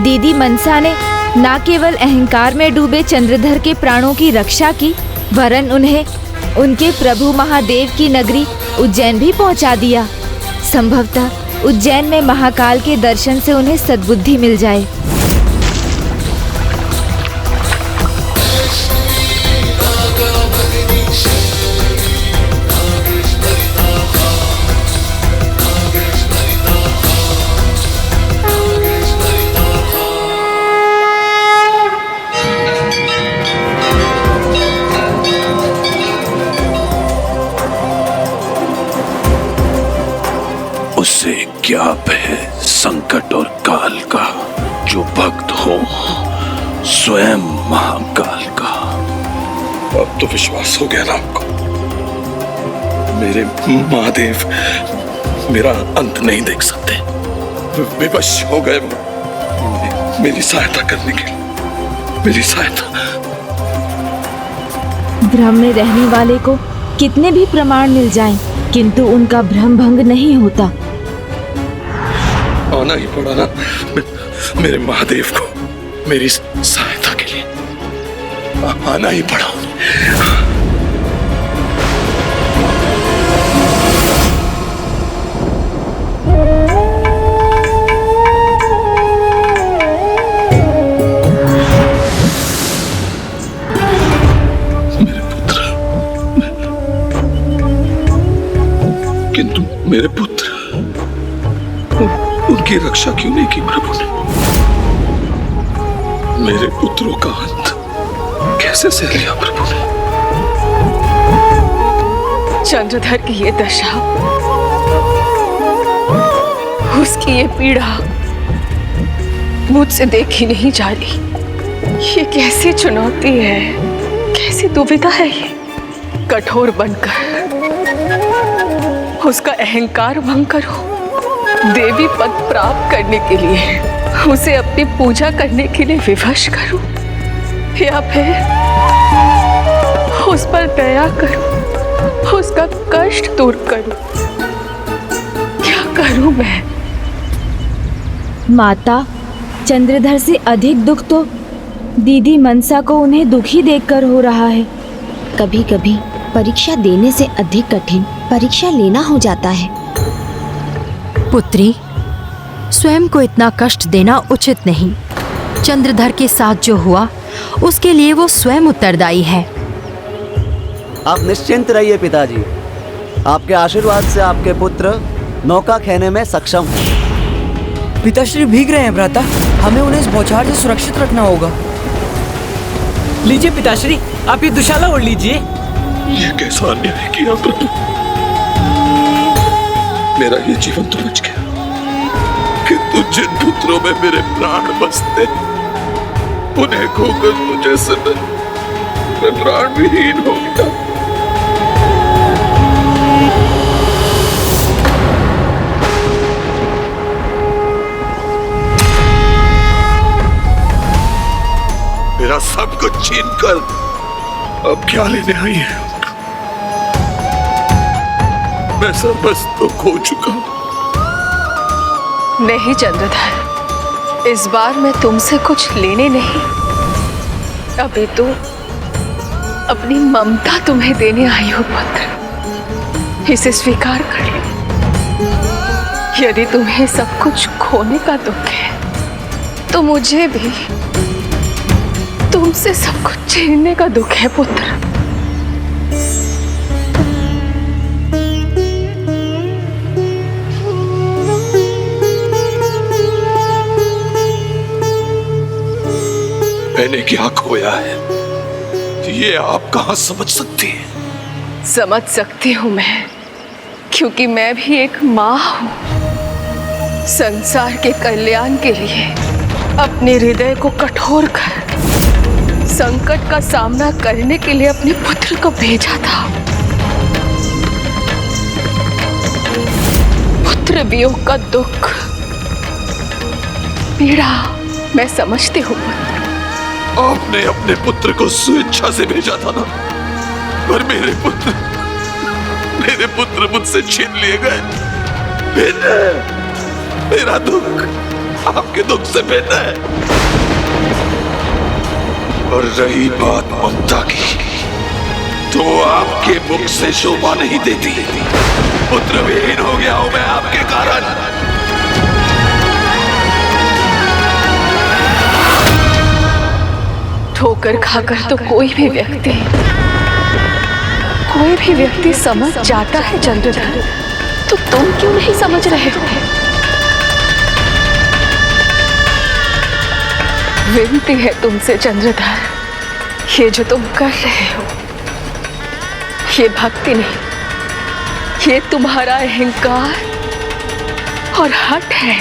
दीदी मनसा ने न केवल अहंकार में डूबे चंद्रधर के प्राणों की रक्षा की, वरन उन्हें उनके प्रभु महादेव की नगरी उज्जैन भी पहुंचा दिया। संभवतः उज्जैन में महाकाल के दर्शन से उन्हें सद्बुद्धि मिल जाए। उससे क्या भय संकट और काल का, जो भक्त हो स्वयं महाकाल का। अब तो विश्वास हो गया ना आपको? मेरे महादेव मेरा अंत नहीं देख सकते, विवश हो गए मेरी सहायता करने के लिए। मेरी सहायता। भ्रम में रहने वाले को कितने भी प्रमाण मिल जाएं, किंतु उनका भ्रम भंग नहीं होता। आना ही पड़ा ना मेरे महादेव को मेरी सहायता के लिए। आना ही पड़ा। मेरे पुत्र, किंतु मेरे पुत्र, उनकी रक्षा क्यों नहीं की प्रभु ने? मेरे पुत्रों का अंत कैसे सह लिया प्रभु ने? चंद्रधर की ये दशा, उसकी ये पीड़ा मुझसे देखी नहीं जा रही। ये कैसी चुनौती है, कैसी दुविधा है ये। कठोर बनकर उसका अहंकार भंग करो, देवी पद प्राप्त करने के लिए उसे अपनी पूजा करने के लिए विवश करूं, या फिर उस पर दया करूं, उसका कष्ट दूर करूं? क्या करूं मैं? माता, चंद्रधर से अधिक दुख तो दीदी मनसा को उन्हें दुखी देखकर हो रहा है। कभी कभी परीक्षा देने से अधिक कठिन परीक्षा लेना हो जाता है। पुत्री, स्वयं को इतना कष्ट देना उचित नहीं। चंद्रधर के साथ जो हुआ उसके लिए वो स्वयं उत्तरदायी है। आप निश्चिंत रहिए पिताजी, आपके आशीर्वाद से आपके पुत्र नौका खेने में सक्षम हैं। पिताश्री भीग रहे हैं भ्राता, हमें उन्हें इस बौछार से सुरक्षित रखना होगा। लीजिए पिताश्री, आप ये दुशाला ओढ़ लीजिए। ये कैसा अन्याय किया प्रभु, मेरा ये जीवन तो बच गया, किंतु जिन पुत्रों में मेरे प्राण बसते उन्हें खोकर तो जैसे मैं प्राण विहीन हो गया। मेरा सब कुछ छीन कर अब क्या लेने आई है? मैं सर्वस्व तो खो चुका हूं। नहीं चंद्रधर, इस बार मैं तुमसे कुछ लेने नहीं, अभी तो अपनी ममता तुम्हें देने आई हूं पुत्र। इसे स्वीकार कर लो। यदि तुम्हें सब कुछ खोने का दुख है तो मुझे भी तुमसे सब कुछ छीनने का दुख है पुत्र। मैंने क्या खोया है ये आप कहां समझ सकती हैं? समझ सकती हूं मैं, क्योंकि मैं भी एक माँ हूं। संसार के कल्याण के लिए अपने हृदय को कठोर कर संकट का सामना करने के लिए अपने पुत्र को भेजा था। पुत्र वियोग का दुख, पीड़ा मैं समझती हूँ पुत्र। आपने अपने पुत्र को स्वेच्छा से भेजा था ना, पर मेरे पुत्र मुझसे छीन लिए गए। भिन्न है मेरा दुख, आपके दुख से भिन्न है। और रही बात ममता की, तो आपके मुख से शोभा नहीं देती। पुत्र विहीन हो गया हूं मैं आपके कारण। ठोकर खाकर तो कोई भी व्यक्ति समझ जाता है चंद्रधर, तो तुम क्यों नहीं समझ रहे हो? विनती है तुमसे चंद्रधर, ये जो तुम कर रहे हो ये भक्ति नहीं, ये तुम्हारा अहंकार और हठ है।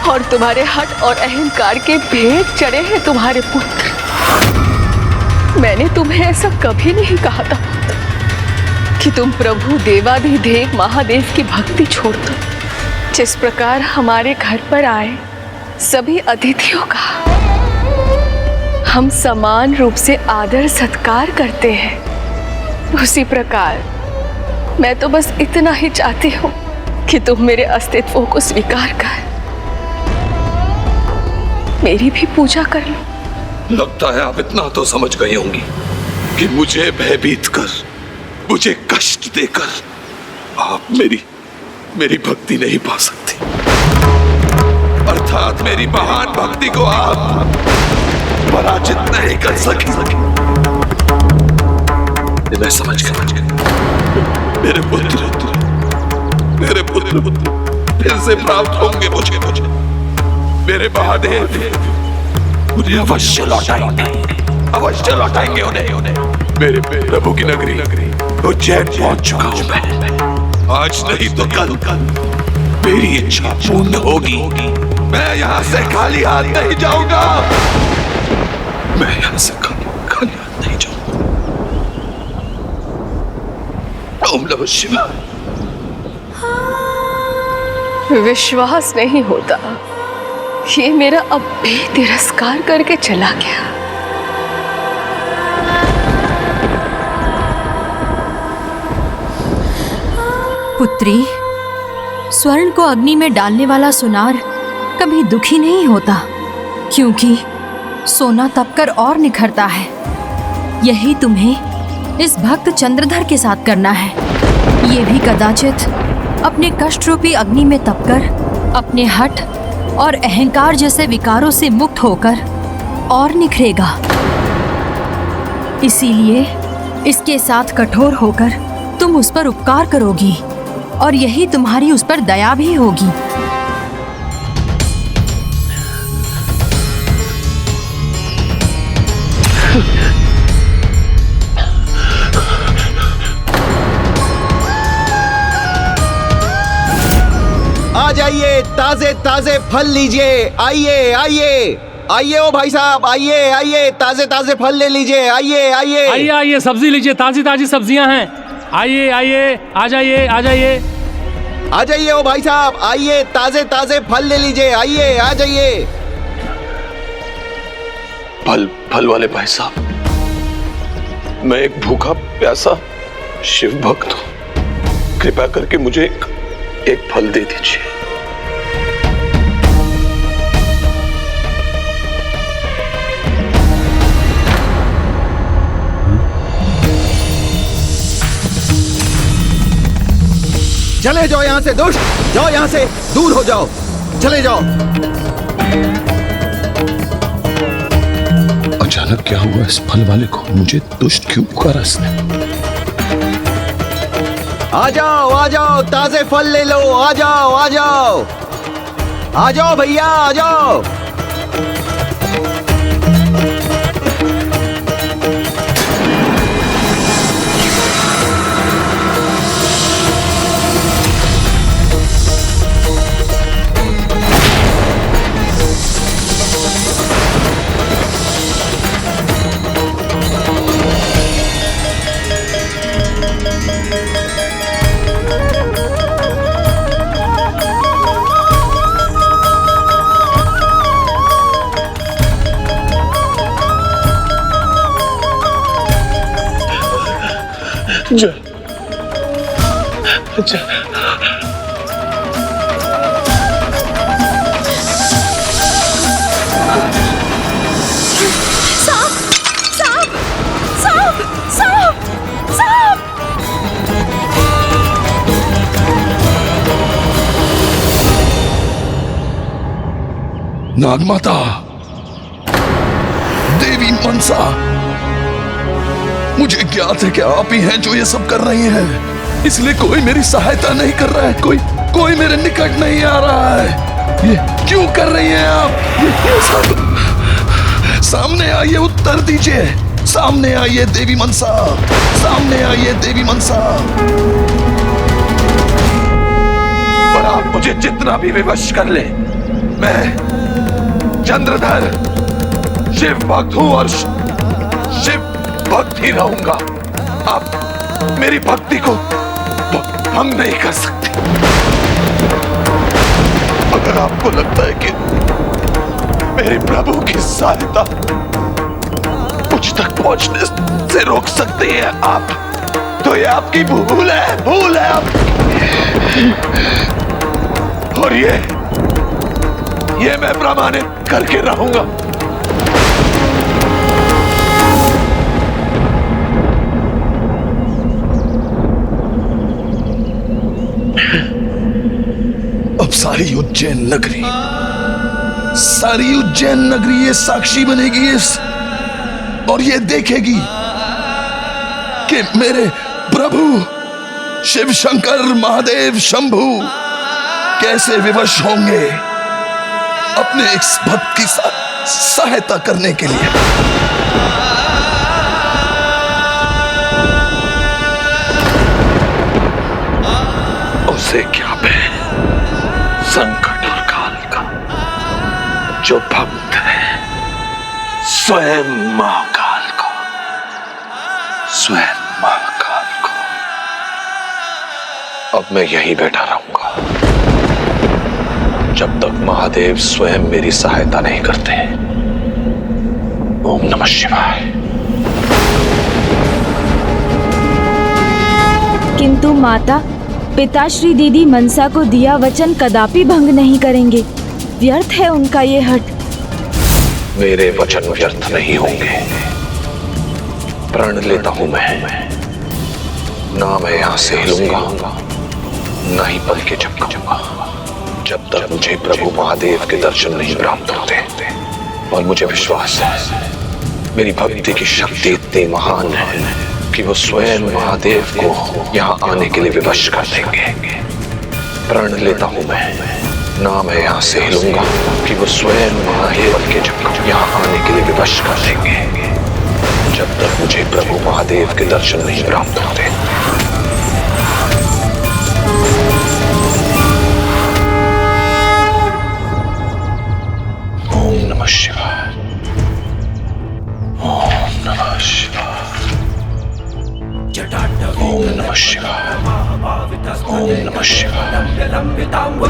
और तुम्हारे हठ और अहंकार के भेद चढ़े हैं तुम्हारे पुत्र। मैंने तुम्हें ऐसा कभी नहीं कहा था कि तुम प्रभु देवाधिदेव महादेव की भक्ति छोड़ दो। जिस प्रकार हमारे घर पर आए सभी अतिथियों का हम समान रूप से आदर सत्कार करते हैं, उसी प्रकार मैं तो बस इतना ही चाहती हूँ कि तुम मेरे अस्तित्व को स्वीकार कर मेरी भी पूजा कर लो। लगता है आप इतना तो समझ गई होंगी कि मुझे भयभीत कर, मुझे कष्ट देकर आप मेरी भक्ति नहीं पा सकती। अर्थात मेरी महान भक्ति को आप पराजित नहीं कर सकी। मैं समझ गया। मेरे पुत्र फिर से प्राप्त होंगे मुझे। मेरे महादेव उन्हें अवश्य लौटाएंगे उन्हें। मेरे प्रभु की नगरी उज्जैन पहुंच चुका हूं मैं। आज नहीं तो कल मेरी इच्छा पूर्ण होगी। मैं यहाँ से खाली हाथ नहीं जाऊंगा। मैं यहाँ से खाली हाथ नहीं जाऊंगा। ओम नमः शिवाय। विश्वास नहीं होता, ये मेरा अब भी तिरस्कार करके चला गया। पुत्री, स्वर्ण को अग्नि में डालने वाला सुनार कभी दुखी नहीं होता, क्योंकि सोना तपकर और निखरता है। यही तुम्हें इस भक्त चंद्रधर के साथ करना है। ये भी कदाचित अपने कष्ट रूपी अग्नि में तपकर अपने हठ और अहंकार जैसे विकारों से मुक्त होकर और निखरेगा। इसीलिए इसके साथ कठोर होकर तुम उस पर उपकार करोगी और यही तुम्हारी उस पर दया भी होगी। आ जाइए, ताजे ताजे फल लीजिए। आइए आइए आइए, ओ भाई साहब, आइए आइए, ताजे ताजे फल ले लीजिए। आइए आइए आइए आइए, सब्जी लीजिए, ताजी ताजी सब्जियां हैं। आइए आइए, आ जाइए आ जाइए। आ जाइए ओ भाई साहब, आइए, ताजे ताजे फल ले लीजिए। आइए आ जाइए। फल वाले भाई साहब, मैं एक भूखा प्यासा शिव भक्त हूं। कृपया करके मुझे एक फल दे दीजिए। चले जाओ यहाँ से दुष्ट, जाओ यहाँ से, दूर हो जाओ, चले जाओ। अचानक क्या हुआ इस फल वाले को? मुझे दुष्ट क्यों पुकारा इसने? आ जाओ, ताजे फल ले लो। आ जाओ आ जाओ, आ जाओ भैया, आ जाओ। नागमाता, देवी मनसा, मुझे ज्ञात है कि आप ही हैं जो ये सब कर रही हैं, इसलिए कोई मेरी सहायता नहीं कर रहा है, कोई मेरे निकट नहीं आ रहा है। ये क्यों कर रही हैं आप? ये सब सामने आइए, उत्तर दीजिए। सामने आइए देवी मनसा, सामने आइए देवी मनसा। और आप मुझे जितना भी विवश कर ले, मैं चंद्रधर शिव भक्त हूं और शिव भक्त ही रहूंगा। आप मेरी भक्ति को भंग नहीं कर सकते। अगर आपको लगता है कि मेरे प्रभु की सहायता मुझ तक पहुंचने से रोक सकती है आप, तो ये आपकी भूल है आपकी। और ये मैं प्रमाणित करके रहूंगा। अब सारी उज्जैन नगरी ये साक्षी बनेगी और ये देखेगी कि मेरे प्रभु शिव शंकर महादेव शंभू कैसे विवश होंगे अपने इस भक्त की सहायता करने के लिए। उसे क्या बहन संकट और काल का, जो भक्त है स्वयं महाकाल को, स्वयं महाकाल को। अब मैं यहीं बैठा रहूंगा जब तक महादेव स्वयं मेरी सहायता नहीं करते। ओम नमः शिवाय। किंतु माता, पिताश्री दीदी मनसा को दिया वचन कदापि भंग नहीं करेंगे। व्यर्थ है उनका ये हठ। मेरे वचन व्यर्थ नहीं होंगे। प्रण लेता हूं मैं, ना मैं यहां से हिलूंगा, ना ही पल के झपकूंगा जब तक मुझे प्रभु महादेव के दर्शन नहीं प्राप्त होते। और मुझे विश्वास है मेरी भक्ति की शक्ति इतनी महान है कि कि वो स्वयं महादेव को यहाँ आने के लिए विवश कर देंगे। प्रण लेता हूँ मैं, ना मैं यहाँ से हिलूंगा कि वो स्वयं महादेव के जब यहाँ आने के लिए विवश कर देंगे, जब तक मुझे प्रभु महादेव के दर्शन नहीं प्राप्त होते। ओम नमः शिवाय, ओम नमः शिवाय, ओम नमः शिवाय, ओम नमः शिवाय। ओम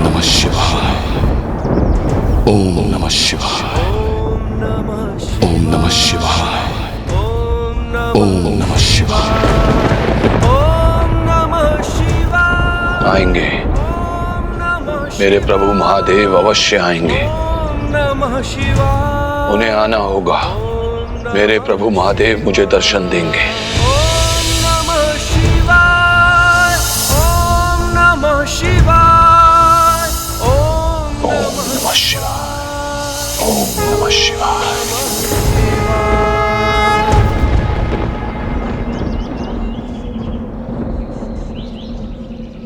नमः शिवाय, ओम नमः शिवाय, ओम नमः शिवाय, ओम नमः शिवाय। आएंगे मेरे प्रभु महादेव, अवश्य आएंगे। उन्हें आना होगा, मेरे प्रभु महादेव मुझे दर्शन देंगे।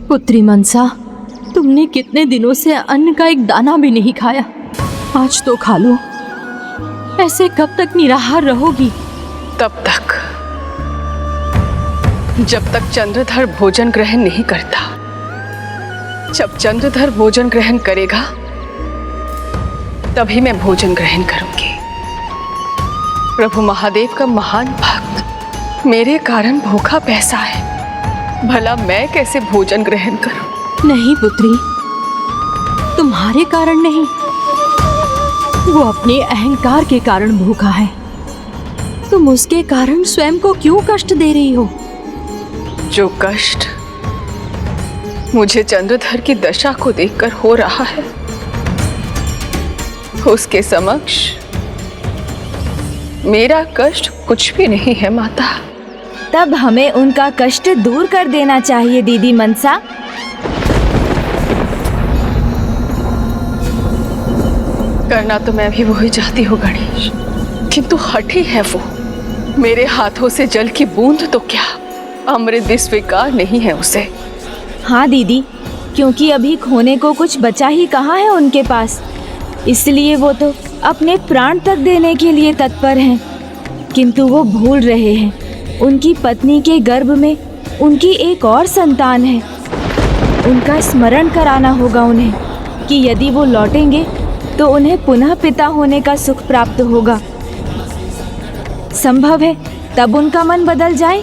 पुत्री मनसा, तुमने कितने दिनों से अन्न का एक दाना भी नहीं खाया, आज तो खा लो। ऐसे कब तक निराहार रहोगी? तब तक जब तक चंद्रधर भोजन ग्रहण नहीं करता। जब चंद्रधर भोजन ग्रहण करेगा तभी मैं भोजन ग्रहण करूंगी। प्रभु महादेव का महान भक्त मेरे कारण भूखा पैसा है, भला मैं कैसे भोजन ग्रहण करूं? नहीं पुत्री, तुम्हारे कारण नहीं, वो अपने अहंकार के कारण भूखा है। तुम उसके कारण स्वयं को क्यों कष्ट दे रही हो? जो कष्ट मुझे चंद्रधर की दशा को देखकर हो रहा है, उसके समक्ष मेरा कष्ट कुछ भी नहीं है माता। तब हमें उनका कष्ट दूर कर देना चाहिए दीदी मनसा। करना तो मैं भी वही चाहती हूँ गणेश, किंतु हठी है वो। मेरे हाथों से जल की बूंद तो क्या, अमृत भी स्वीकार नहीं है उसे। हाँ दीदी, क्योंकि अभी खोने को कुछ बचा ही कहाँ है उनके पास, इसलिए वो तो अपने प्राण तक देने के लिए तत्पर हैं। किंतु वो भूल रहे हैं, उनकी पत्नी के गर्भ में उनकी एक और संतान है। उनका स्मरण कराना होगा उन्हें कि यदि वो लौटेंगे तो उन्हें पुनः पिता होने का सुख प्राप्त होगा। संभव है तब उनका मन बदल जाए।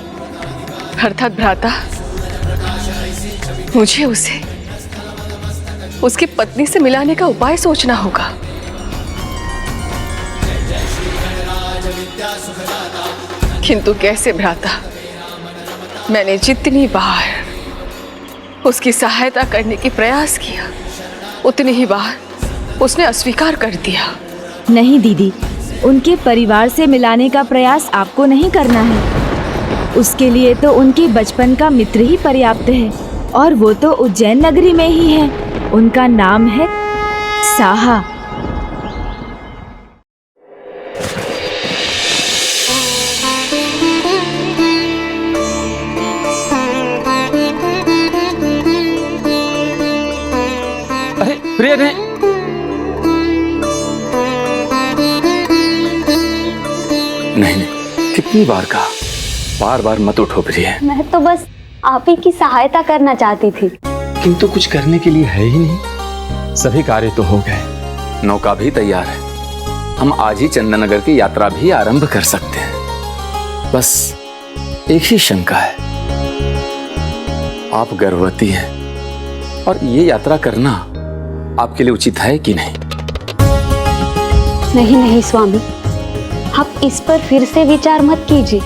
अर्थात भ्राता, मुझे उसे उसकी पत्नी से मिलाने का उपाय सोचना होगा। किंतु कैसे भ्राता? मैंने जितनी बार उसकी सहायता करने की प्रयास किया, उतनी ही बार उसने अस्वीकार कर दिया। नहीं दीदी, उनके परिवार से मिलाने का प्रयास आपको नहीं करना है। उसके लिए तो उनके बचपन का मित्र ही पर्याप्त है, और वो तो उज्जैन नगरी में ही है। उनका नाम है साहा। अरे प्रिय ने नहीं, कितनी बार कहा, बार बार मत उठो प्रिय। मैं तो बस आप ही की सहायता करना चाहती थी। किंतु कुछ करने के लिए है ही नहीं। सभी कार्य तो हो गए, नौका भी तैयार है, हम आज ही चंदननगर की यात्रा भी आरंभ कर सकते हैं। बस एक ही शंका है, आप गर्भवती हैं और ये यात्रा करना आपके लिए उचित है कि नहीं? नहीं नहीं स्वामी, आप इस पर फिर से विचार मत कीजिए।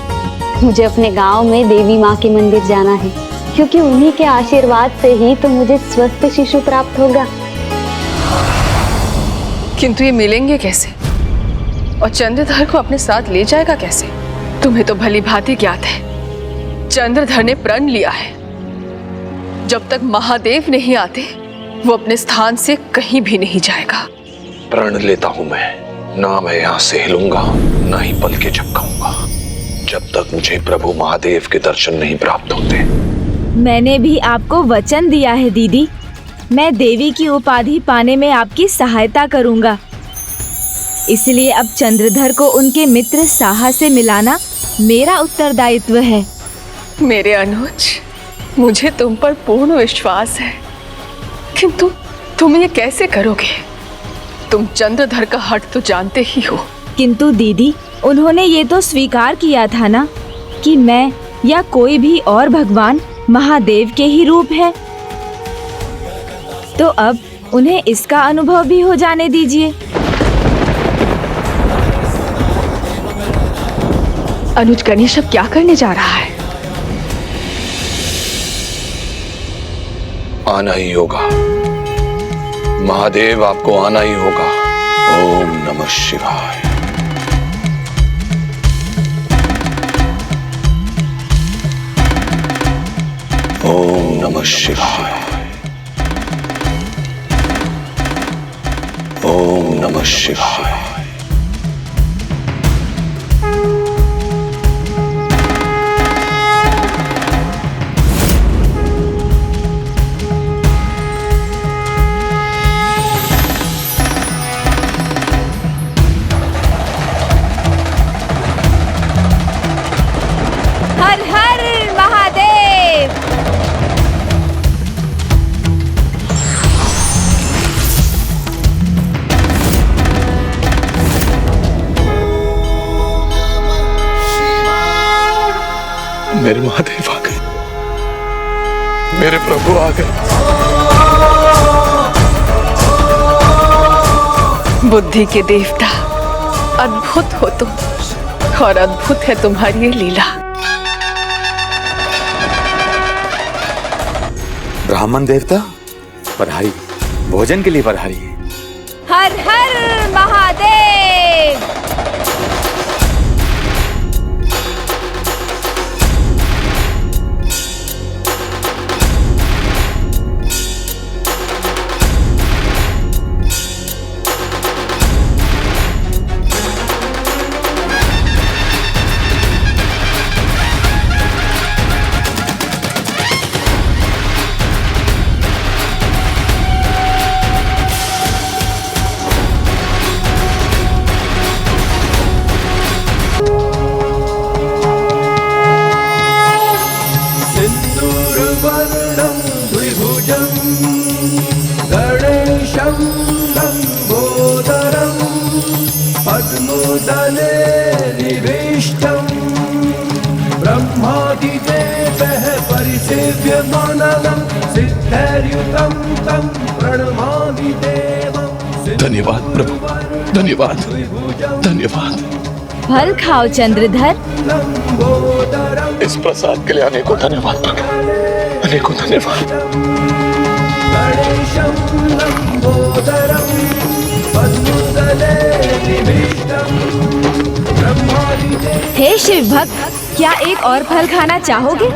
मुझे अपने गांव में देवी माँ के मंदिर जाना है, क्योंकि उन्हीं के आशीर्वाद से ही तो मुझे स्वस्थ शिशु प्राप्त होगा। किंतु ये मिलेंगे कैसे, और चंद्रधर को अपने साथ ले जाएगा कैसे? तुम्हें तो भली भांति ज्ञात है, चंद्रधर ने प्रण लिया है जब तक महादेव नहीं आते वो अपने स्थान से कहीं भी नहीं जाएगा। प्रण लेता हूं मैं, ना मैं यहाँ से हिलूंगा, ना ही पल के झपकाऊंगा, जब तक मुझे प्रभु महादेव के दर्शन नहीं प्राप्त होते। मैंने भी आपको वचन दिया है दीदी, मैं देवी की उपाधि पाने में आपकी सहायता करूंगा। इसलिए अब चंद्रधर को उनके मित्र साहा से मिलाना मेरा उत्तरदायित्व है। मेरे अनुज, मुझे तुम पर पूर्ण विश्वास है, किंतु तुम ये कैसे करोगे? तुम चंद्रधर का हट तो जानते ही हो। किंतु दीदी, उन्होंने ये तो स्वीकार किया था ना कि मैं या कोई भी और भगवान महादेव के ही रूप है, तो अब उन्हें इसका अनुभव भी हो जाने दीजिए। अनुज, गणेश अब क्या करने जा रहा है? आना ही होगा महादेव, आपको आना ही होगा। ओम नमः शिवाय। ओम नमः शिवाय। ओम नमः शिवाय। हर हर महादेव। मेरे महादेव आ गए, मेरे प्रभु आ गए। बुद्धि के देवता, अद्भुत हो तुम, और अद्भुत है तुम्हारी ये लीला। ब्राह्मण देवता पधारी, भोजन के लिए पधारी। हर हर महादेव। सिन्दूरवर्णं द्विभुजं गणेशं लम्बोदरं पद्मोदले निविष्टं ब्रह्मादिदेवः परिसेव्यमानं सिद्धैर्युतं तं प्रणमामि देवं। धन्यवाद प्रभु, धन्यवाद, धन्यवाद। फल खाओ चंद्रधर। इस प्रसाद के लिए अनेकों धन्यवाद प्रभु, अनेकों धन्यवाद। गणेशं लम्बोदरं पद्मोदले निविष्टं ब्रह्मादिदेवं हे शिव भक्त, क्या एक और फल खाना चाहोगे?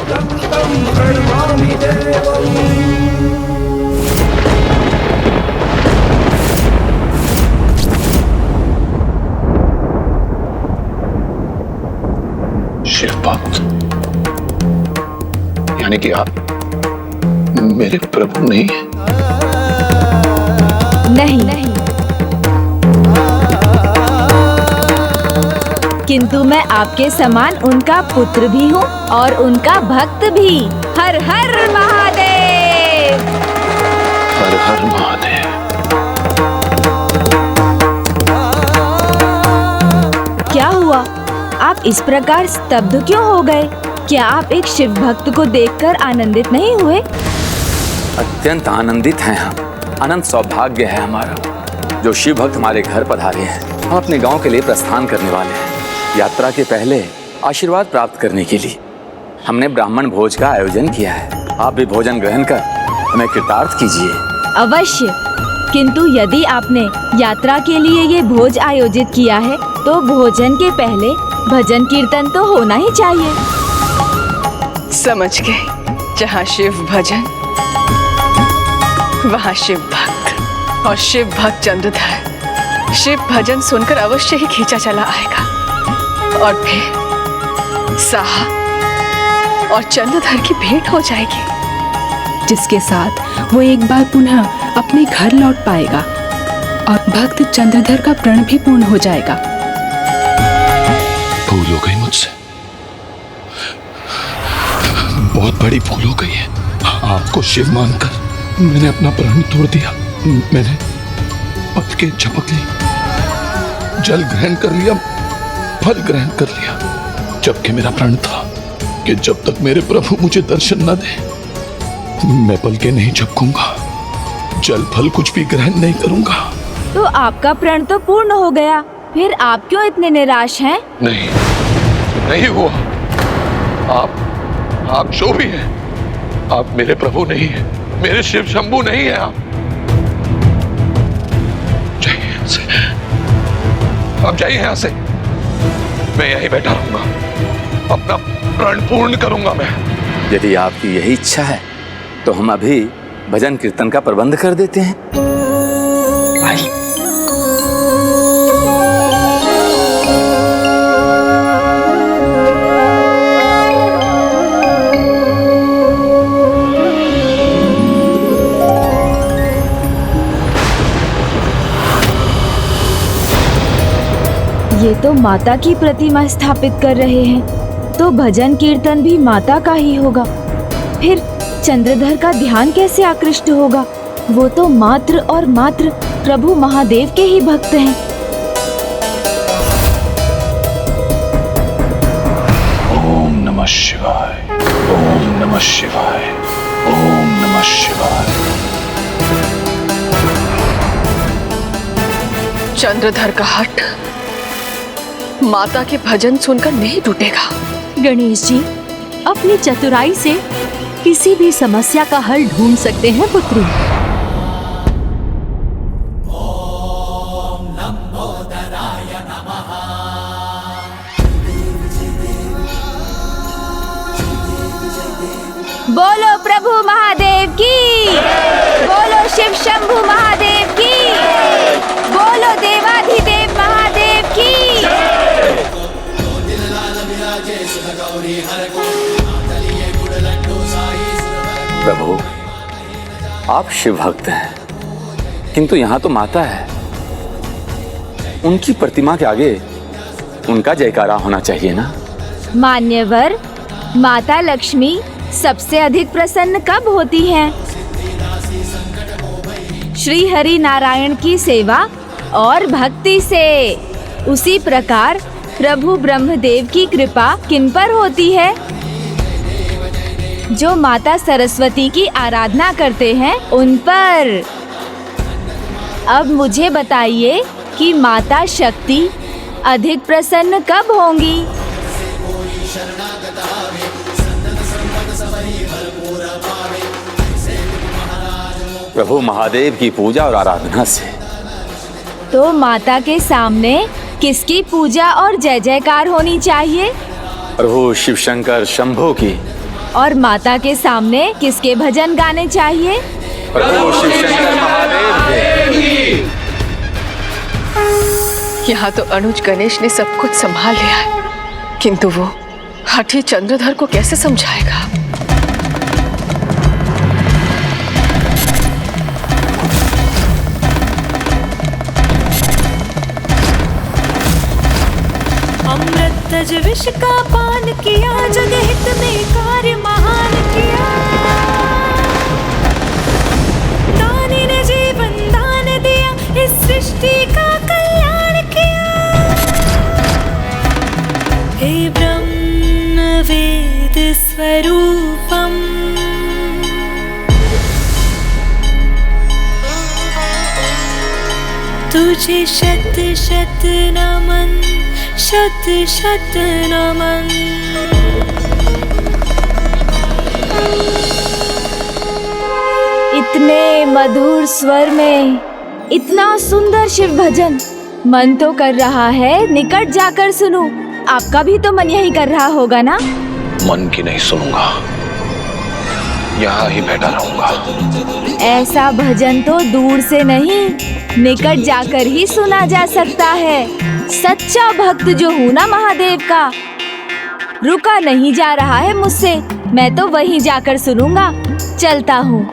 प्रणमामि देवं। शिव भक्त, यानी कि आप मेरे प्रभु नहीं हैं? नहीं, किंतु मैं आपके समान उनका पुत्र भी हूँ और उनका भक्त भी। हर हर महादेव। हर हर महादेव। क्या हुआ? आप इस प्रकार स्तब्ध क्यों हो गए? क्या आप एक शिव भक्त को देखकर आनंदित नहीं हुए? अत्यंत आनंदित हैं हम। अनंत सौभाग्य है हमारा जो शिव भक्त हमारे घर पधारे हैं। हम अपने गांव के लिए प्रस्थान करने वाले हैं। यात्रा के पहले आशीर्वाद प्राप्त करने के लिए हमने ब्राह्मण भोज का आयोजन किया है। आप भी भोजन ग्रहण कर हमें कृतार्थ कीजिए। अवश्य, किंतु यदि आपने यात्रा के लिए ये भोज आयोजित किया है तो भोजन के पहले भजन कीर्तन तो होना ही चाहिए। समझ गए, जहाँ शिव भजन वाह शिव भक्त और शिव भक्त चंद्रधर शिव भजन सुनकर अवश्य ही खींचा चला आएगा और फिर साहा और चंद्रधर की भेंट हो जाएगी, जिसके साथ वो एक बार पुनः अपने घर लौट पाएगा और भक्त चंद्रधर का प्रण भी पूर्ण हो जाएगा। भूल हो गई मुझसे, बहुत बड़ी भूल हो गई है। आपको शिव मानकर मैंने अपना प्राण तोड़ दिया। मैंने पलकें झपक ली, जल ग्रहण कर लिया, फल ग्रहण कर लिया, जबकि मेरा प्रण था कि जब तक मेरे प्रभु मुझे दर्शन न दे मैं पलकें नहीं झपकूंगा, जल फल कुछ भी ग्रहण नहीं करूंगा। तो आपका प्रण तो पूर्ण हो गया, फिर आप क्यों इतने निराश हैं? नहीं हुआ। आप जो भी हैं, आप मेरे प्रभु नहीं हैं, मेरे शिव शंभू नहीं हैं। आप जाइए यहाँ से, आप जाइए यहाँ से। मैं यहीं बैठा रहूंगा, अपना प्रण पूर्ण करूंगा मैं। यदि आपकी यही इच्छा है तो हम अभी भजन कीर्तन का प्रबंध कर देते हैं। आइए। ये तो माता की प्रतिमा स्थापित कर रहे हैं, तो भजन कीर्तन भी माता का ही होगा। फिर चंद्रधर का ध्यान कैसे आकृष्ट होगा? वो तो मात्र और मात्र प्रभु महादेव के ही भक्त हैं। ओम नमः शिवाय, ओम नमः शिवाय, ओम नमः शिवाय। चंद्रधर का हट माता के भजन सुनकर नहीं टूटेगा। गणेश जी अपनी चतुराई से किसी भी समस्या का हल ढूंढ सकते हैं पुत्री। बोलो प्रभु महादेव की, बोलो शिव शंभू महादेव की, बोलो देवाधिदेव महादेव की। प्रभु आप शिव भक्त हैं, किंतु यहाँ तो माता है, उनकी प्रतिमा के आगे उनका जयकारा होना चाहिए ना। मान्यवर, माता लक्ष्मी सबसे अधिक प्रसन्न कब होती हैं? श्री हरि नारायण की सेवा और भक्ति से। उसी प्रकार प्रभु ब्रह्मदेव की कृपा किन पर होती है? जो माता सरस्वती की आराधना करते हैं उन पर। अब मुझे बताइए कि माता शक्ति अधिक प्रसन्न कब होंगी? प्रभु महादेव की पूजा और आराधना से। तो माता के सामने किसकी पूजा और जय जयकार होनी चाहिए? प्रभु शिव शंकर शंभू की। और माता के सामने किसके भजन गाने चाहिए? प्रभु शिव शंकर महादेव की। यहाँ तो अनुज गणेश ने सब कुछ संभाल लिया है, किंतु वो हठी चंद्रधर को कैसे समझाएगा? अमृत तज विष का पान किया, जगहित में कार्य महान किया। दानी ने जीवन दान दिया, इस सृष्टि का कल्याण किया। हे ब्रह्म वेद स्वरूपम, तुझे शत शत नमन, शत शत नमन। इतने मधुर स्वर में इतना सुंदर शिव भजन, मन तो कर रहा है निकट जाकर सुनूं। आपका भी तो मन यही कर रहा होगा ना? मन की नहीं सुनूंगा, यहाँ ही बैठा रहूंगा। ऐसा भजन तो दूर से नहीं, निकट जाकर ही सुना जा सकता है। सच्चा भक्त जो हूँ ना महादेव का, रुका नहीं जा रहा है मुझसे। मैं तो वहीं जाकर सुनूंगा। चलता हूँ।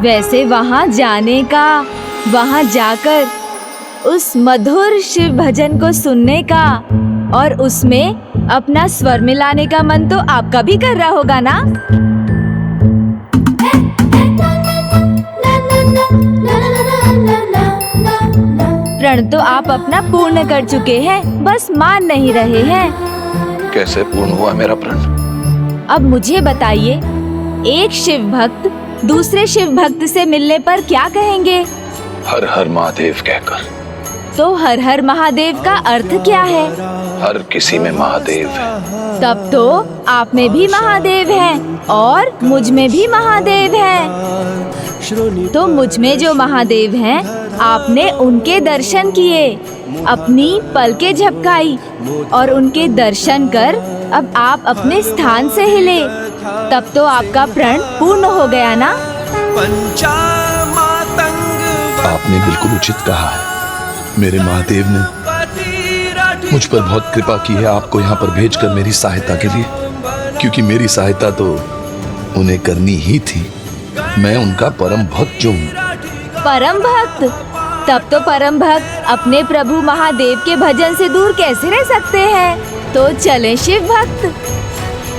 वैसे वहाँ जाने का, वहाँ जाकर उस मधुर शिव भजन को सुनने का और उसमें अपना स्वर मिलाने का मन तो आपका भी कर रहा होगा ना? प्रण तो आप अपना पूर्ण कर चुके हैं, बस मान नहीं रहे हैं। कैसे पूर्ण हुआ मेरा प्रण? अब मुझे बताइए, एक शिव भक्त दूसरे शिव भक्त से मिलने पर क्या कहेंगे? हर हर महादेव कहकर। तो हर हर महादेव का अर्थ क्या है? हर किसी में महादेव है। तब तो आप में भी महादेव हैं और मुझ में भी महादेव हैं। तो मुझ में जो महादेव हैं, आपने उनके दर्शन किए, अपनी पलकें झपकाई और उनके दर्शन कर अब आप अपने स्थान से हिले। तब तो आपका प्रण पूर्ण हो गया ना? आपने बिल्कुल उचित कहा है। मेरे महादेव ने मुझ पर बहुत कृपा की है आपको यहाँ पर भेजकर मेरी सहायता के लिए, क्योंकि मेरी सहायता तो उन्हें करनी ही थी। मैं उनका परम भक्त जो हूँ। परम भक्त? तब तो परम भक्त अपने प्रभु महादेव के भजन से दूर कैसे रह सकते हैं? तो चलें शिव भक्त।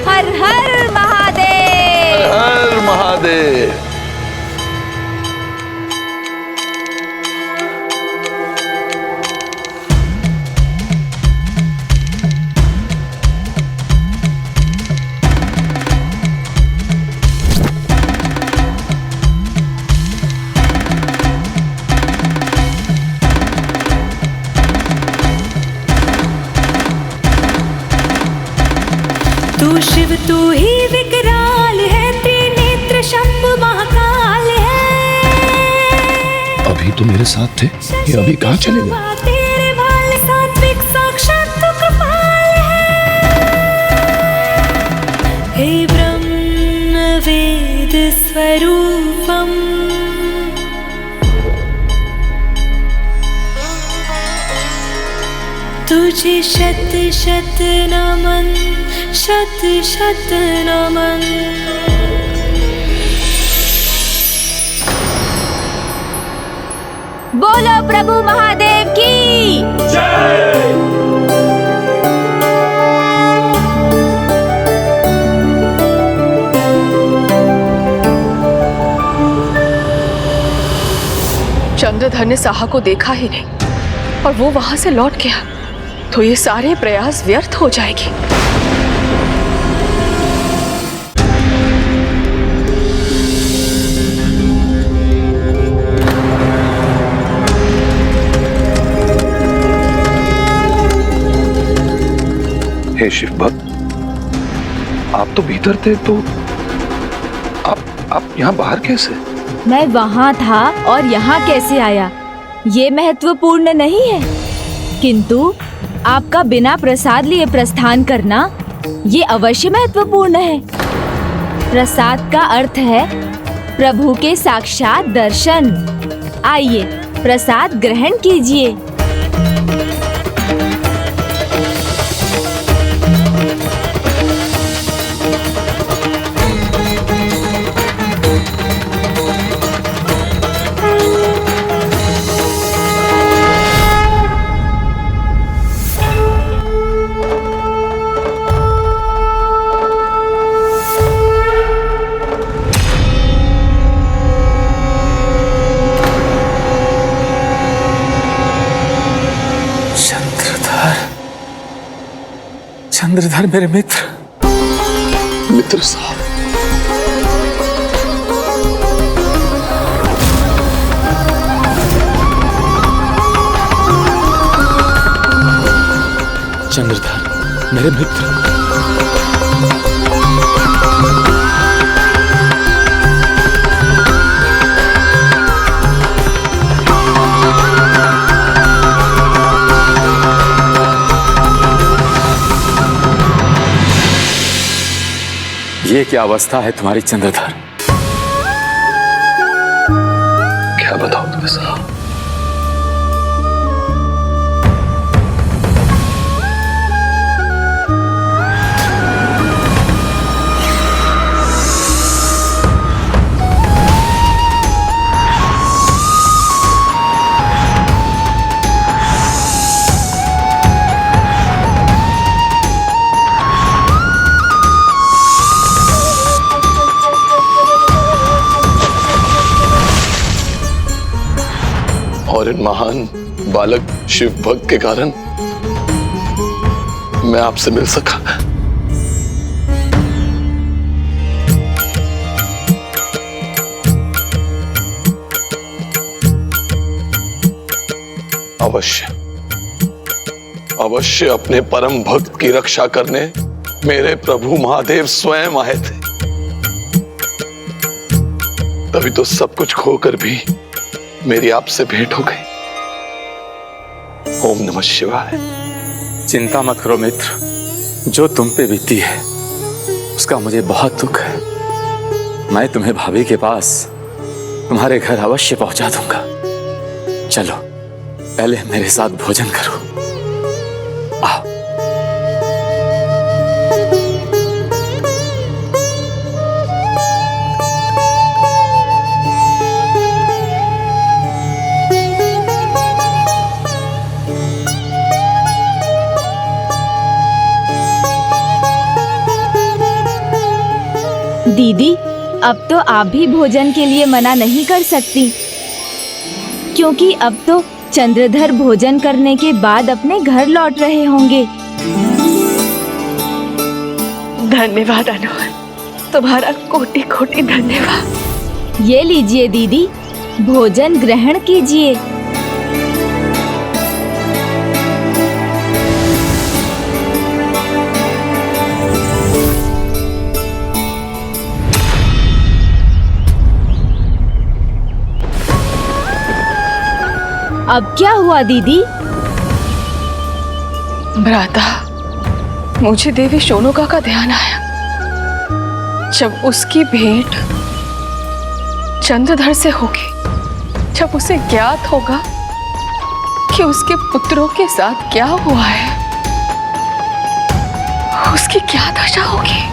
हर हर महादेव। हर हर महादेव। तू शिव तू ही विकराल है, त्रिनेत्र शंभु महाकाल है। अभी तो मेरे साथ थे, ये अभी कहाँ चले गए? तेरे भाल सात्विक साक्षात तू कृपाल है। हे ब्रह्म वेद स्वरूपम, तुझे शत शत नमन, शत शत नमन। बोलो प्रभु महादेव की जय। चंद्रधर ने साहा को देखा ही नहीं और वो वहां से लौट गया, तो ये सारे प्रयास व्यर्थ हो जाएंगे। हे शिव भक्त, आप तो भीतर थे, तो आप यहाँ बाहर कैसे? मैं वहाँ था और यहाँ कैसे आया, ये महत्वपूर्ण नहीं है, किंतु आपका बिना प्रसाद लिए प्रस्थान करना ये अवश्य महत्वपूर्ण है। प्रसाद का अर्थ है प्रभु के साक्षात दर्शन। आइए प्रसाद ग्रहण कीजिए। चंद्रधर मेरे मित्र साहब। चंद्रधर मेरे मित्र। ये क्या अवस्था है तुम्हारी चंद्रधर? क्या बताओ तुम्हें साहब? और इन महान बालक शिव भक्त के कारण मैं आपसे मिल सका। अवश्य अवश्य अपने परम भक्त की रक्षा करने मेरे प्रभु महादेव स्वयं आए थे। तभी तो सब कुछ खोकर भी मेरी आपसे भेंट हो गई। ओम नमः शिवाय। चिंता मत करो मित्र, जो तुम पे बीती है उसका मुझे बहुत दुख है। मैं तुम्हें भाभी के पास तुम्हारे घर अवश्य पहुंचा दूंगा। चलो पहले मेरे साथ भोजन करो। आओ। दीदी, अब तो आप भी भोजन के लिए मना नहीं कर सकती, क्योंकि अब तो चंद्रधर भोजन करने के बाद अपने घर लौट रहे होंगे। धन्यवाद अनोल, तुम्हारा कोटि कोटि धन्यवाद। ये लीजिए दीदी, भोजन ग्रहण कीजिए। अब क्या हुआ दीदी? भ्राता, मुझे देवी शोनोका का ध्यान आया। जब उसकी भेंट चंद्रधर से होगी, जब उसे ज्ञात होगा कि उसके पुत्रों के साथ क्या हुआ है, उसकी क्या दशा होगी।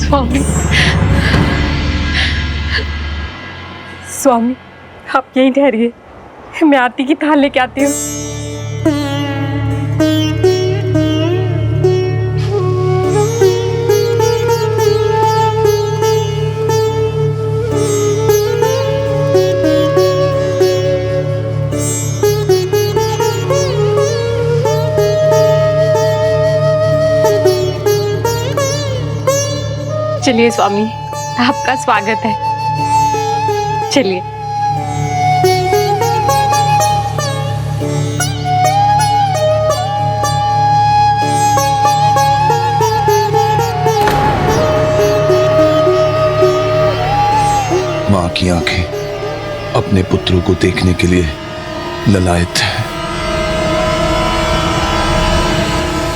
स्वामी, स्वामी, आप यहीं ठहरिए, मैं आरती की थाल लेके आती हूँ। चलिए स्वामी, आपका स्वागत है। चलिए। मां की आंखें अपने पुत्रों को देखने के लिए ललायत है।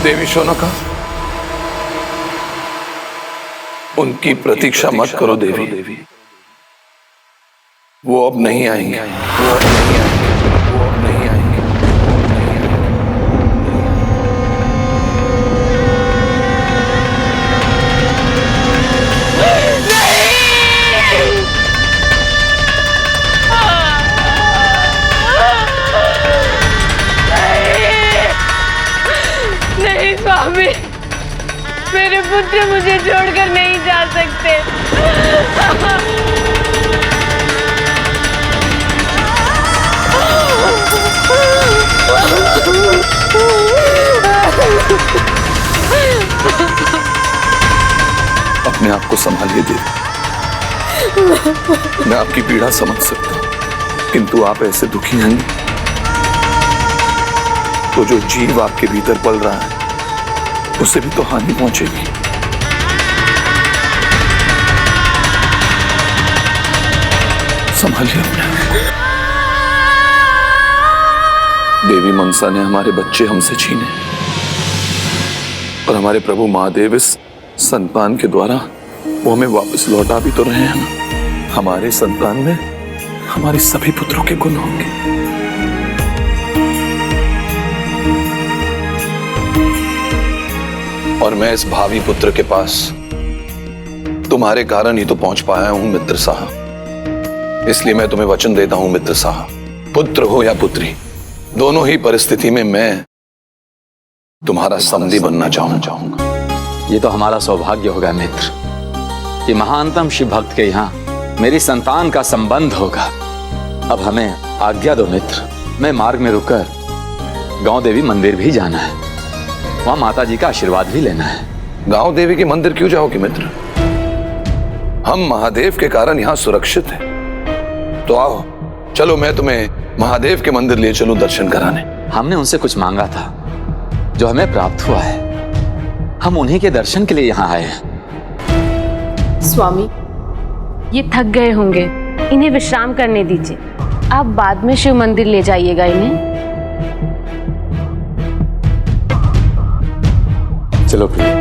देवी शोनका, उनकी प्रतीक्षा मत करो देवी। वो अब नहीं आएंगे। नहीं स्वामी, मेरे पुत्र मुझे छोड़कर नहीं जा सकते। अपने आप को संभालिए देवी। मैं आपकी पीड़ा समझ सकता हूं, किंतु आप ऐसे दुखी हैं तो जो जीव आपके भीतर पल रहा है उसे भी तो हानि पहुंचेगी। संभालिए अपने। देवी मनसा ने हमारे बच्चे हमसे छीने और हमारे प्रभु महादेव इस संतान के द्वारा वो हमें वापस लौटा भी तो रहे हैं ना। हमारे संतान में हमारे सभी पुत्रों के गुण होंगे। और मैं इस भावी पुत्र के पास तुम्हारे कारण ही तो पहुंच पाया हूं मित्र साहब। इसलिए मैं तुम्हें वचन देता हूं मित्र साहब, पुत्र हो या पुत्री, दोनों ही परिस्थिति में मैं तुम्हारा समधी बनना चाहूंगा। ये तो हमारा सौभाग्य होगा मित्र कि महानतम शिव भक्त के यहाँ मेरी संतान का संबंध होगा। अब हमें आज्ञा दो मित्र, मैं मार्ग में रुककर गांव देवी मंदिर भी जाना है, वहां माता जी का आशीर्वाद भी लेना है। गांव देवी के मंदिर क्यों जाओगे मित्र? हम महादेव के कारण यहाँ सुरक्षित हैं। तो आओ, चलो मैं तुम्हें महादेव के मंदिर ले चलूं दर्शन कराने। हमने उनसे कुछ मांगा था जो हमें प्राप्त हुआ है, हम उन्हीं के दर्शन के लिए यहाँ आए हैं। स्वामी, ये थक गए होंगे, इन्हें विश्राम करने दीजिए। आप बाद में शिव मंदिर ले जाइएगा इन्हें। चलो प्रिय।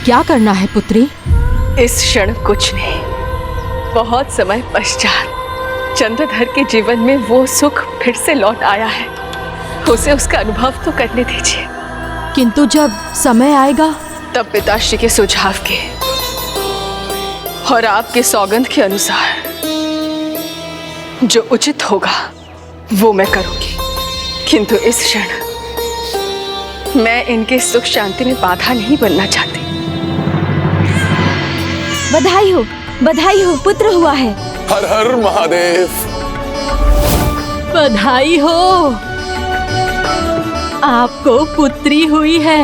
क्या करना है पुत्री? इस क्षण कुछ नहीं, बहुत समय पश्चात चंद्रधर के जीवन में वो सुख फिर से लौट आया है, उसे उसका अनुभव तो करने दीजिए। किंतु जब समय आएगा तब पिताश्री के सुझाव के और आपके सौगंध के अनुसार जो उचित होगा वो मैं करूंगी। किंतु इस क्षण मैं इनके सुख शांति में बाधा नहीं बनना चाहती। बधाई हो, पुत्र हुआ है। हर हर महादेव। बधाई हो, आपको पुत्री हुई है।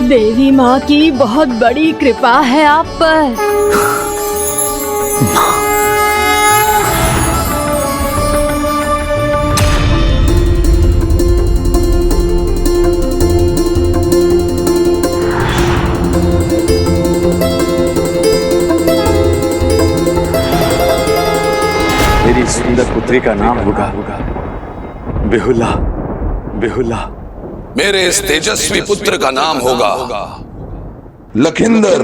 देवी माँ की बहुत बड़ी कृपा है आप पर। मेरी सुंदर पुत्री का नाम होगा बेहुला। बेहुला। मेरे इस तेजस्वी पुत्र का नाम होगा लखिंदर।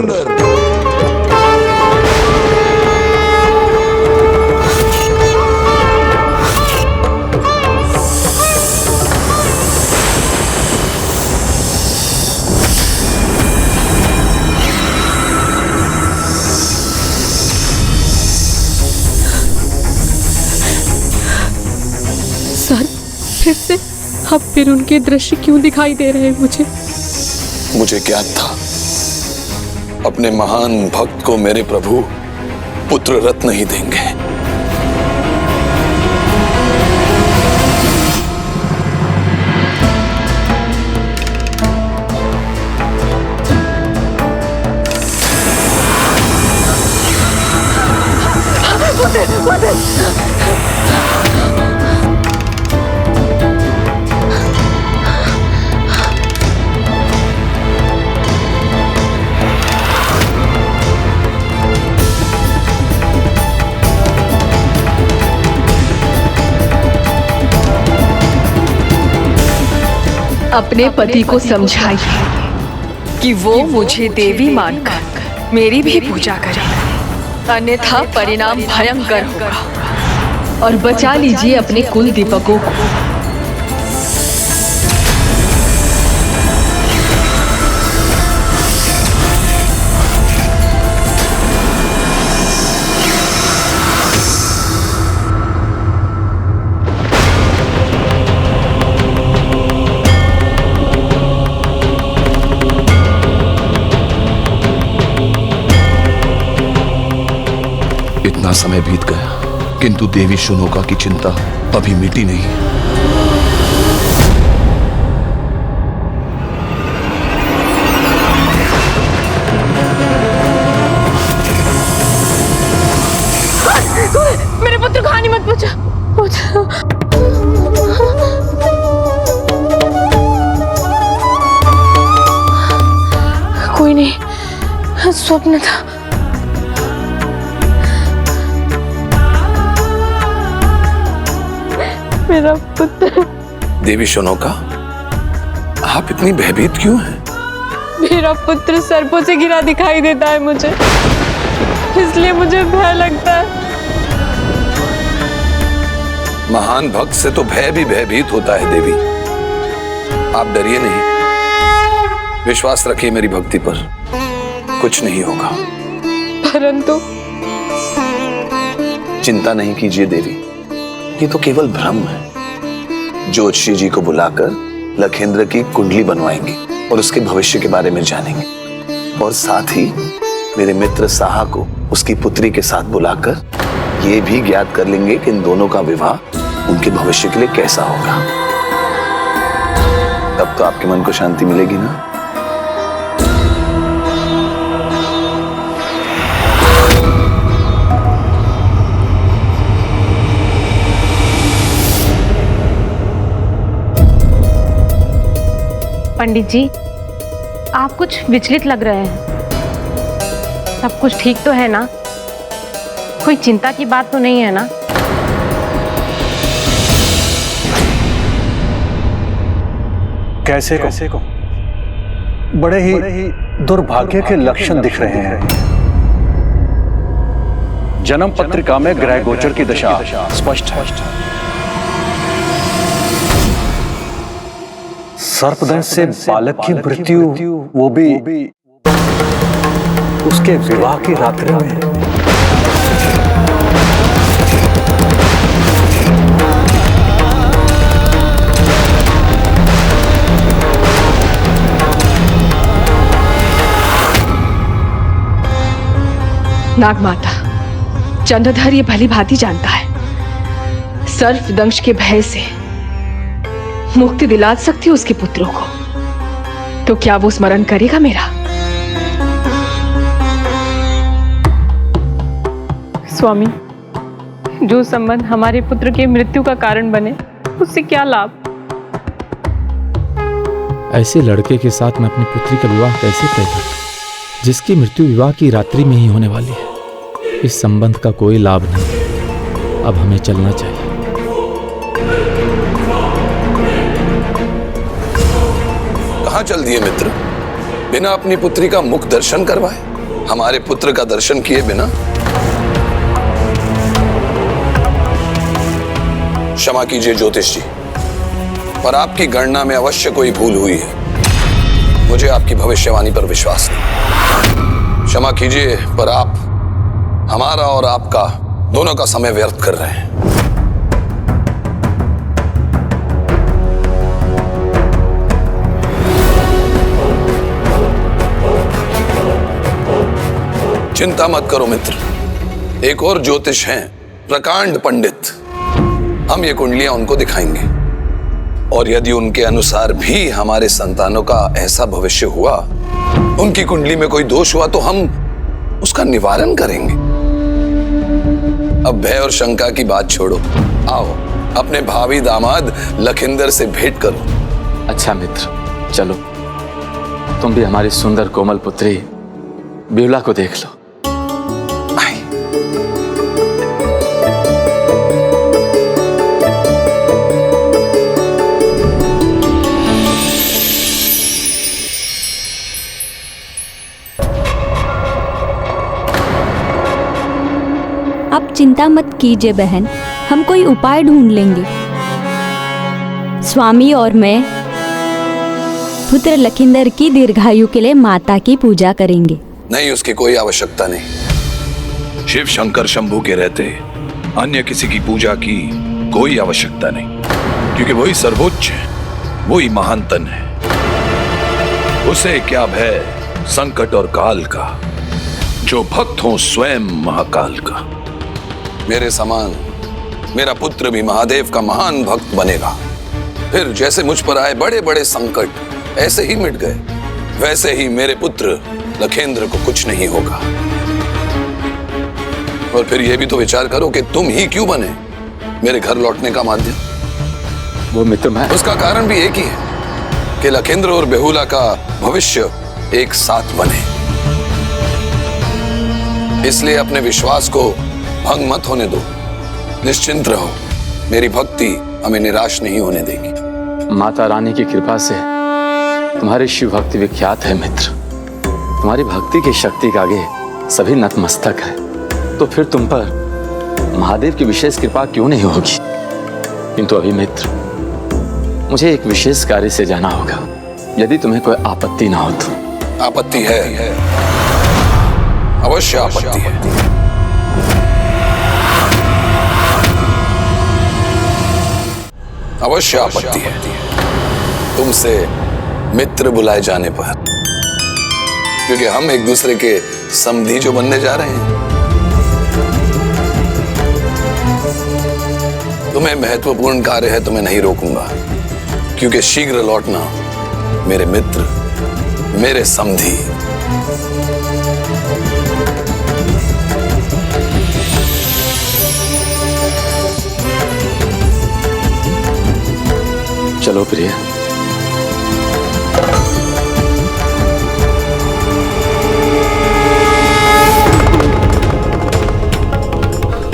सर, फिर से अब फिर उनके दृश्य क्यों दिखाई दे रहे हैं मुझे? मुझे ज्ञात था अपने महान भक्त को मेरे प्रभु पुत्र रत्न ही देंगे। अपने पति को समझाइए कि वो मुझे देवी मानकर मेरी भी पूजा करे, अन्यथा परिणाम भयंकर होगा। और बचा लीजिए अपने कुल दीपकों को। समय बीत गया, किंतु देवी शुनोका की चिंता अभी मिटी नहीं। मेरे पुत्र को हानि मत पहुंचा। कोई नहीं, स्वप्न था। मेरा पुत्र। देवी शुनोका, आप इतनी भयभीत क्यों हैं? मेरा पुत्र सर्पों से घिरा दिखाई देता है मुझे, इसलिए मुझे भय लगता है। महान भक्त से तो भय भी भयभीत होता है देवी। आप डरिए नहीं, विश्वास रखिए मेरी भक्ति पर, कुछ नहीं होगा। परंतु चिंता नहीं कीजिए देवी, ये तो केवल भ्रम है। ज्योतिषी जी को बुलाकर लखेंद्र की कुंडली बनवाएंगे और उसके भविष्य के बारे में जानेंगे, और साथ ही मेरे मित्र साहा को उसकी पुत्री के साथ बुलाकर ये भी ज्ञात कर लेंगे कि इन दोनों का विवाह उनके भविष्य के लिए कैसा होगा। तब तो आपके मन को शांति मिलेगी ना। पंडित जी, आप कुछ विचलित लग रहे हैं। सब कुछ ठीक तो है ना? कोई चिंता की बात तो नहीं है ना? कैसे को बड़े ही दुर्भाग्य के लक्षण दिख रहे हैं। जन्म पत्रिका में ग्रह गोचर की दशा स्पष्ट है। सर्पदंश से बालक की मृत्यु, वो भी उसके विवाह की रात्रि में। नागमाता, चंद्रधर ये भली भांति जानता है, सर्पदंश के भय से मुक्ति दिला सकती है उसके पुत्रों को, तो क्या वो स्मरण करेगा मेरा? स्वामी, जो संबंध हमारे पुत्र के मृत्यु का कारण बने, उससे क्या लाभ? ऐसे लड़के के साथ मैं अपनी पुत्री का विवाह कैसे तय कर दूं, जिसकी मृत्यु विवाह की रात्रि में ही होने वाली है? इस संबंध का कोई लाभ नहीं। अब हमें चलना चाहिए। कहां चल दिए मित्र? बिना अपनी पुत्री का मुख दर्शन करवाए, हमारे पुत्र का दर्शन किए बिना? क्षमा कीजिए ज्योतिष जी, पर आपकी गणना में अवश्य कोई भूल हुई है। मुझे आपकी भविष्यवाणी पर विश्वास नहीं। क्षमा कीजिए, पर आप हमारा और आपका दोनों का समय व्यर्थ कर रहे हैं। चिंता मत करो मित्र, एक और ज्योतिष हैं, प्रकांड पंडित। हम ये कुंडलियां उनको दिखाएंगे, और यदि उनके अनुसार भी हमारे संतानों का ऐसा भविष्य हुआ, उनकी कुंडली में कोई दोष हुआ, तो हम उसका निवारण करेंगे। अब भय और शंका की बात छोड़ो, आओ अपने भावी दामाद लखिंदर से भेंट करो। अच्छा मित्र, चलो तुम भी हमारी सुंदर कोमल पुत्री ब्यूला को देख लो। आप चिंता मत कीजिए बहन, हम कोई उपाय ढूंढ लेंगे। स्वामी और मैं पुत्र लखिंदर की दीर्घायु के लिए माता की पूजा करेंगे। नहीं, उसकी कोई आवश्यकता नहीं। शिव शंकर शंभू के रहते अन्य किसी की पूजा की कोई आवश्यकता नहीं, क्योंकि वही सर्वोच्च है, वही महानतन है। उसे क्या भय संकट और काल का, जो भक्त हो स्वयं महाकाल का। मेरे समान मेरा पुत्र भी महादेव का महान भक्त बनेगा। फिर जैसे मुझ पर आए बड़े बड़े संकट ऐसे ही मिट गए, वैसे ही मेरे पुत्र लखेंद्र को कुछ नहीं होगा। और फिर यह भी तो विचार करो कि तुम ही क्यों बने मेरे घर लौटने का माध्यम। वो मित्र मैं, उसका कारण भी एक ही है कि लखेंद्र और बेहुला का भविष्य एक साथ बने। इसलिए अपने विश्वास को भंग मत होने दो। निश्चिंत रहो, मेरी भक्ति हमें निराश नहीं होने देगी। माता रानी की कृपा से तुम्हारी शिव भक्ति विख्यात है मित्र। तुम्हारी भक्ति की शक्ति के आगे सभी नतमस्तक है। तो फिर तुम पर महादेव की विशेष कृपा क्यों नहीं होगी? किंतु अभी मित्र, मुझे एक विशेष कार्य से जाना होगा, यदि तुम्हें कोई आपत्ति ना हो तो। आपत्ति है, अवश्य आपत्ति है। अवश्य आपत्ति है तुमसे मित्र बुलाए जाने पर, क्योंकि हम एक दूसरे के समधी जो बनने जा रहे हैं। तुम्हें महत्वपूर्ण कार्य है तो मैं नहीं रोकूंगा, क्योंकि शीघ्र लौटना मेरे मित्र, मेरे समधी। चलो प्रिय।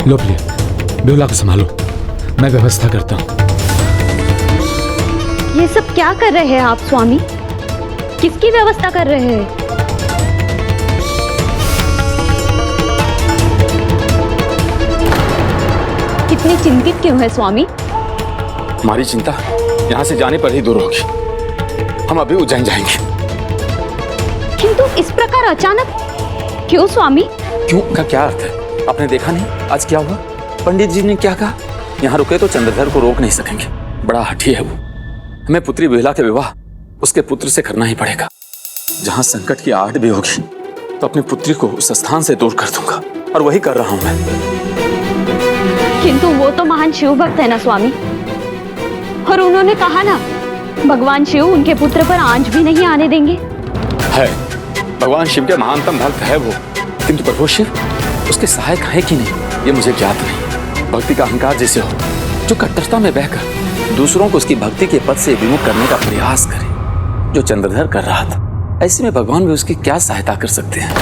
लो प्रिय, बेहुला को संभालो, मैं व्यवस्था करता हूँ। ये सब क्या कर रहे हैं आप स्वामी? किसकी व्यवस्था कर रहे हैं? इतने चिंतित क्यों है स्वामी? हमारी चिंता यहाँ से जाने पर ही दूर होगी। हम अभी उज्जैन जाएंगे। किंतु इस प्रकार अचानक क्यों स्वामी? क्यों का क्या अर्थ है? आपने देखा नहीं आज क्या हुआ? पंडित जी ने क्या कहा? यहाँ रुके तो चंद्रधर को रोक नहीं सकेंगे। बड़ा हठी है वो। हमें पुत्री बेहुला के विवाह उसके पुत्र से करना ही पड़ेगा। जहाँ संकट की आहट भी होगी तो अपनी पुत्री को उस स्थान से दूर कर दूंगा, और वही कर रहा हूँ मैं। किंतु वो तो महान शिव भक्त है ना स्वामी, और उन्होंने कहा ना भगवान शिव उनके पुत्र पर आंच भी नहीं आने देंगे। है, भगवान शिव के महानतम भक्त है वो, किंतु प्रभु शिव उसके सहायक है कि नहीं ये मुझे ज्ञात नहीं। भक्ति का अहंकार जैसे हो, जो कट्टरता में बहकर दूसरों को उसकी भक्ति के पद से विमुख करने का प्रयास करे, जो चंद्रधर कर रहा था, ऐसे में भगवान भी उसकी क्या सहायता कर सकते हैं?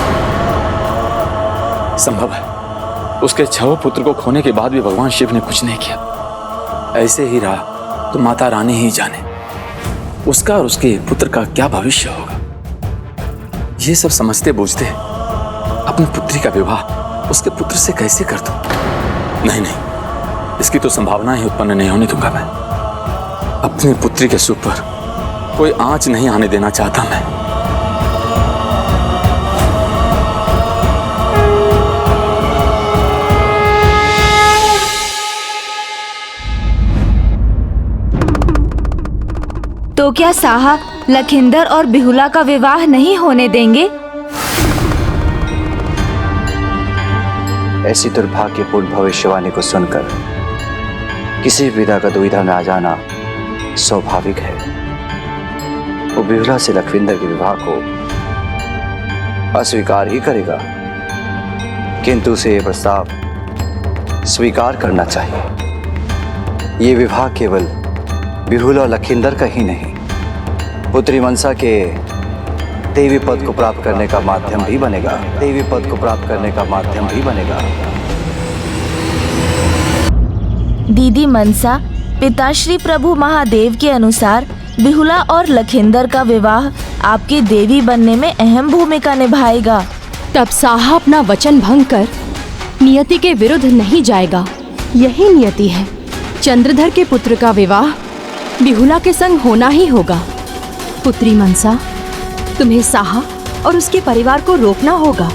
संभव है उसके 6 पुत्र को खोने के बाद भी भगवान शिव ने कुछ नहीं किया। ऐसे ही रहा तो माता रानी ही जाने उसका और उसके पुत्र का क्या भविष्य होगा। ये सब समझते बूझते अपनी पुत्री का विवाह उसके पुत्र से कैसे कर दूं? नहीं नहीं, इसकी तो संभावना ही उत्पन्न नहीं होने दूंगा मैं। अपनी पुत्री के सुख पर कोई आंच नहीं आने देना चाहता मैं। तो क्या साहा लखिंदर और बेहुला का विवाह नहीं होने देंगे? ऐसी दुर्भाग्यपूर्ण भविष्यवाणी को सुनकर किसी विधा का दुविधा में आ जाना स्वाभाविक है। वो बेहुला से लखविंदर के विवाह को अस्वीकार ही करेगा, किंतु उसे यह प्रस्ताव स्वीकार करना चाहिए। ये विवाह केवल बेहुला और लखिंदर का ही नहीं, पुत्री मनसा के देवी पद को प्राप्त करने का माध्यम भी बनेगा। देवी पद को प्राप्त करने का माध्यम भी बनेगा। दीदी मनसा, पिताश्री प्रभु महादेव के अनुसार बेहुला और लखिंदर का विवाह आपकी देवी बनने में अहम भूमिका निभाएगा। तब साहा अपना वचन भंग कर नियति के विरुद्ध नहीं जाएगा। यही नियति है। चंद्रधर के पुत्र का विवाह बेहुला के संग होना ही होगा। पुत्री मनसा, तुम्हें साहा और उसके परिवार को रोकना होगा।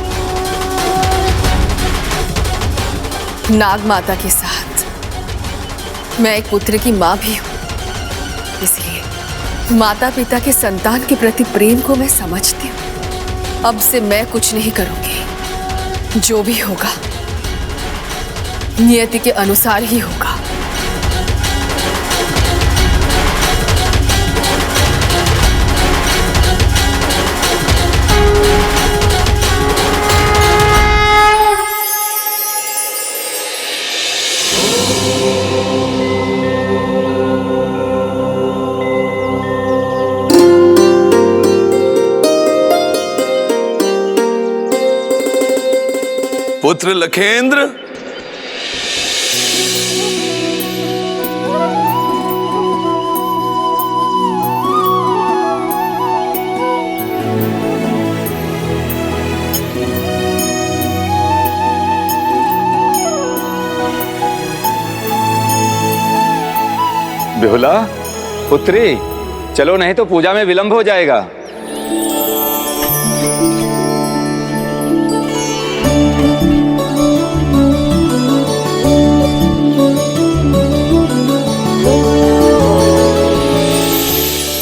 नाग माता के साथ मैं एक पुत्र की माँ भी हूँ, इसलिए माता पिता के संतान के प्रति प्रेम को मैं समझती हूँ। अब से मैं कुछ नहीं करूँगी, जो भी होगा नियति के अनुसार ही होगा। पुत्र लखेंद्र, बिहुला, पुत्री, चलो नहीं तो पूजा में विलंब हो जाएगा।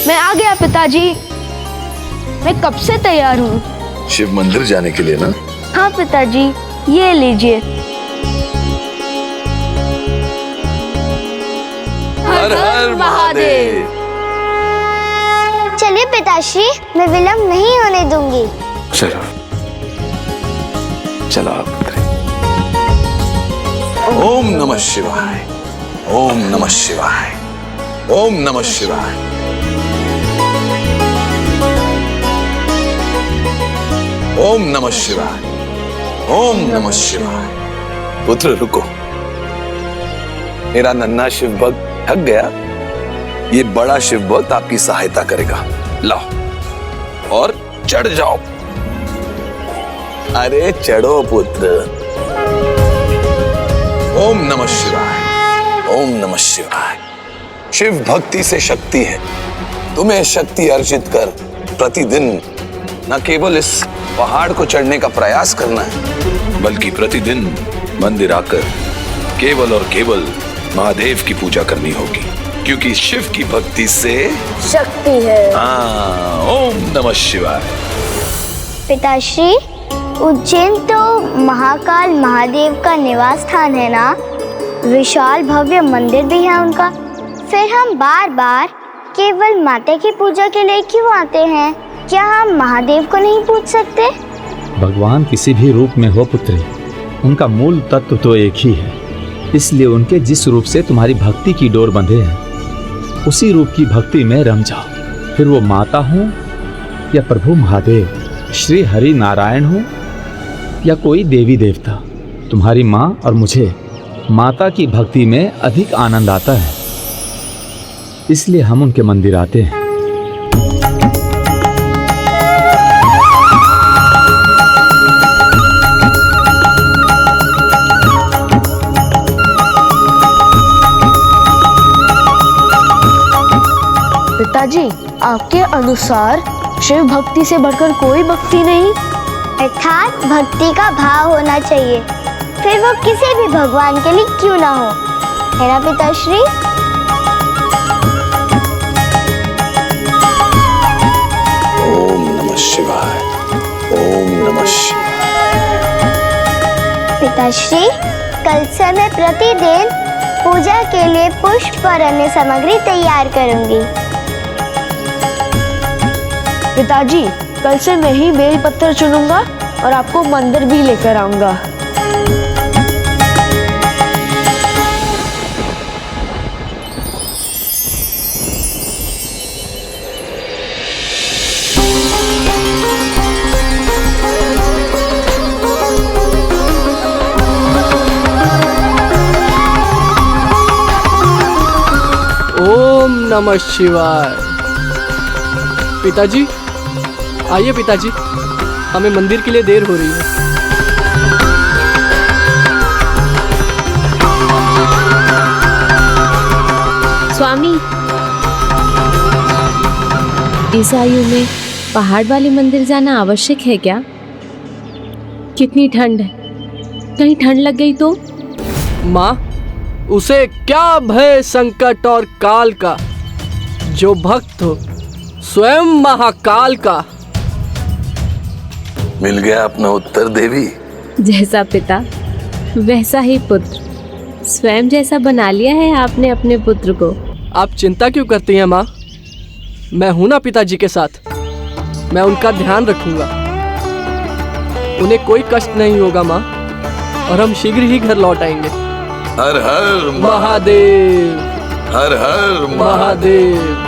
मैं आ गया पिताजी। मैं कब से तैयार हूँ। शिव मंदिर जाने के लिए ना? हाँ पिताजी, ये लीजिए। हर हर महादेव। चलिए पिताश्री, मैं विलंब नहीं होने दूंगी। चलो चलो आप। ओम नमः शिवाय, ओम नमः शिवाय, ओम नमः शिवाय। ओम नमः शिवाय, ओम नमः शिवाय। पुत्र रुको, मेरा नन्हा शिव भक्त थक गया। ये बड़ा शिव भक्त आपकी सहायता करेगा। लाओ और चढ़ जाओ। अरे चढ़ो पुत्र। ओम नमः शिवाय, ओम नमः शिवाय। शिव भक्ति से शक्ति है। तुम्हें शक्ति अर्जित कर प्रतिदिन न केवल इस पहाड़ को चढ़ने का प्रयास करना है, बल्कि प्रतिदिन मंदिर आकर केवल और केवल महादेव की पूजा करनी होगी, क्योंकि शिव की भक्ति से शक्ति है। ओम नमः शिवाय। पिताश्री, उज्जैन तो महाकाल महादेव का निवास स्थान है ना? विशाल भव्य मंदिर भी है उनका। फिर हम बार बार केवल माता की पूजा के लिए क्यों आते हैं? क्या हम महादेव को नहीं पूछ सकते? भगवान किसी भी रूप में हो पुत्री, उनका मूल तत्व तो एक ही है। इसलिए उनके जिस रूप से तुम्हारी भक्ति की डोर बंधे हैं, उसी रूप की भक्ति में रम जाओ। फिर वो माता हो या प्रभु महादेव, श्री हरि नारायण हो या कोई देवी देवता, तुम्हारी माँ और मुझे माता की भक्ति में अधिक आनंद आता है। इसलिए हम उनके मंदिर आते हैं। पिताजी, आपके अनुसार शिव भक्ति से बढ़कर कोई भक्ति नहीं? अर्थात भक्ति का भाव होना चाहिए, फिर वो किसी भी भगवान के लिए क्यों ना हो, है ना पिताश्री? ओम नमः शिवाय, ओम नमः शिवाय। पिताश्री, कल से मैं प्रतिदिन पूजा के लिए पुष्प और अन्य सामग्री तैयार करूंगी। पिताजी, कल से मैं ही बेल पत्थर चुनूंगा और आपको मंदिर भी लेकर आऊंगा। ओम नमः शिवाय। पिताजी, आइए पिताजी, हमें मंदिर के लिए देर हो रही है। स्वामी, इस आयु में पहाड़ वाले मंदिर जाना आवश्यक है क्या? कितनी ठंड है, कहीं ठंड लग गई तो? माँ, उसे क्या भय संकट और काल का, जो भक्त हो स्वयं महाकाल का। मिल गया अपना उत्तर देवी। जैसा पिता वैसा ही पुत्र। स्वयं जैसा बना लिया है आपने अपने पुत्र को। आप चिंता क्यों करती हैं माँ? मैं हूं ना पिताजी के साथ। मैं उनका ध्यान रखूंगा। उन्हें कोई कष्ट नहीं होगा माँ, और हम शीघ्र ही घर लौट आएंगे। हर हर महादेव, हर हर महादेव।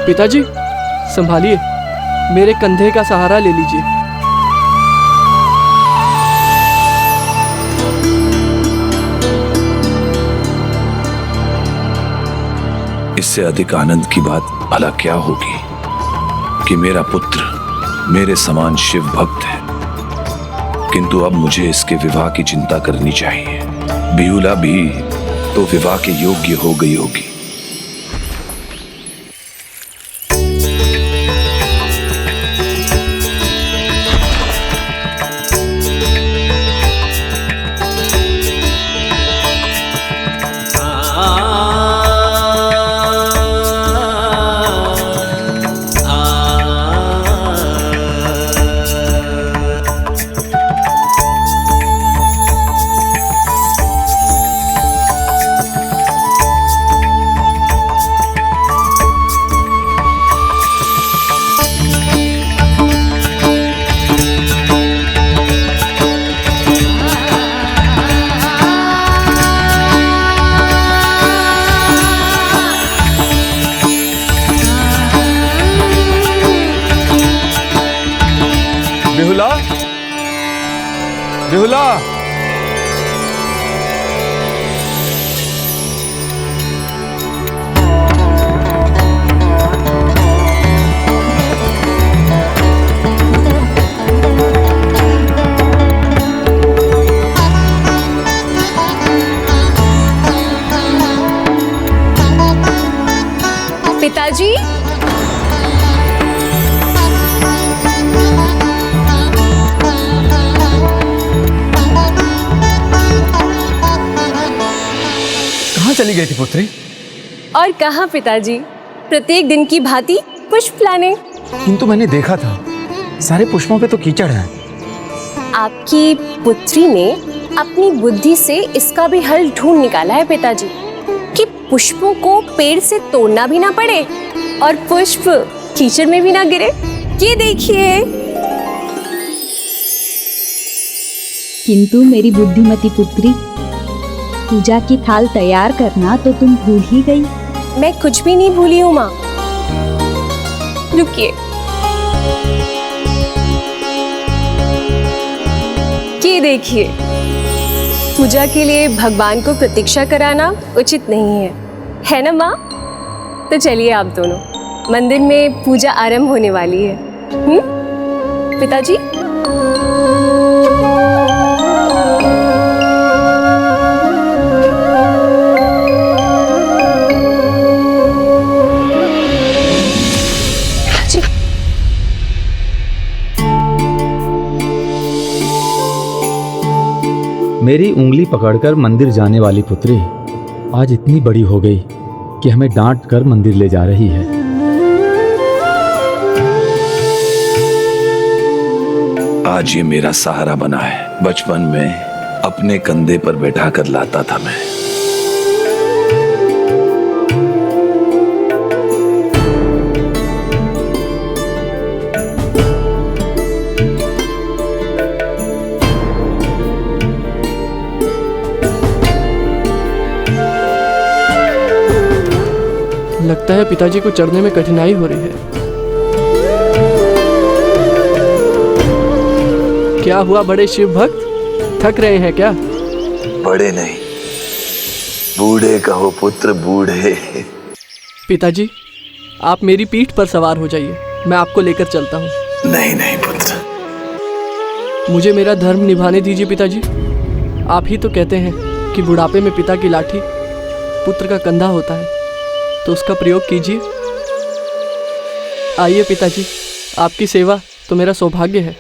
पिताजी संभालिए, मेरे कंधे का सहारा ले लीजिए। इससे अधिक आनंद की बात भला क्या होगी कि मेरा पुत्र मेरे समान शिव भक्त है, किंतु अब मुझे इसके विवाह की चिंता करनी चाहिए। बिहुला भी तो विवाह के योग्य हो गई होगी। बिहुला, बिहुला, पिताजी, कहाँ चली गई थी पुत्री? और कहाँ पिताजी, प्रत्येक दिन की भांति पुष्प लाने। किंतु मैंने देखा था सारे पुष्पों पे तो कीचड़ है। आपकी पुत्री ने अपनी बुद्धि से इसका भी हल ढूंढ निकाला है पिताजी, कि पुष्पों को पेड़ से तोड़ना भी ना पड़े और पुष्प कीचड़ में भी ना गिरे। ये देखिए। किंतु मेरी बुद्धिमती पुत्री, पूजा की थाल तैयार करना तो तुम भूल ही गई। मैं कुछ भी नहीं भूली हूँ माँ। रुकिए, ये देखिए। पूजा के लिए भगवान को प्रतीक्षा कराना उचित नहीं है ना माँ? तो चलिए आप दोनों, मंदिर में पूजा आरंभ होने वाली है। पिताजी? मेरी उंगली पकड़कर मंदिर जाने वाली पुत्री आज इतनी बड़ी हो गई कि हमें डांट कर मंदिर ले जा रही है। आज ये मेरा सहारा बना है। बचपन में अपने कंधे पर बैठा कर लाता था मैं। लगता है पिताजी को चढ़ने में कठिनाई हो रही है। क्या हुआ बड़े शिव भक्त, थक रहे हैं क्या? बड़े नहीं, बूढ़े कहो पुत्र, बूढ़े। पिताजी, आप मेरी पीठ पर सवार हो जाइए, मैं आपको लेकर चलता हूँ। नहीं नहीं पुत्र, मुझे मेरा धर्म निभाने दीजिए पिताजी। आप ही तो कहते हैं कि बुढ़ापे में पिता की लाठी पुत्र का कंधा होता है, तो उसका प्रयोग कीजिए। आइए पिताजी, आपकी सेवा तो मेरा सौभाग्य है।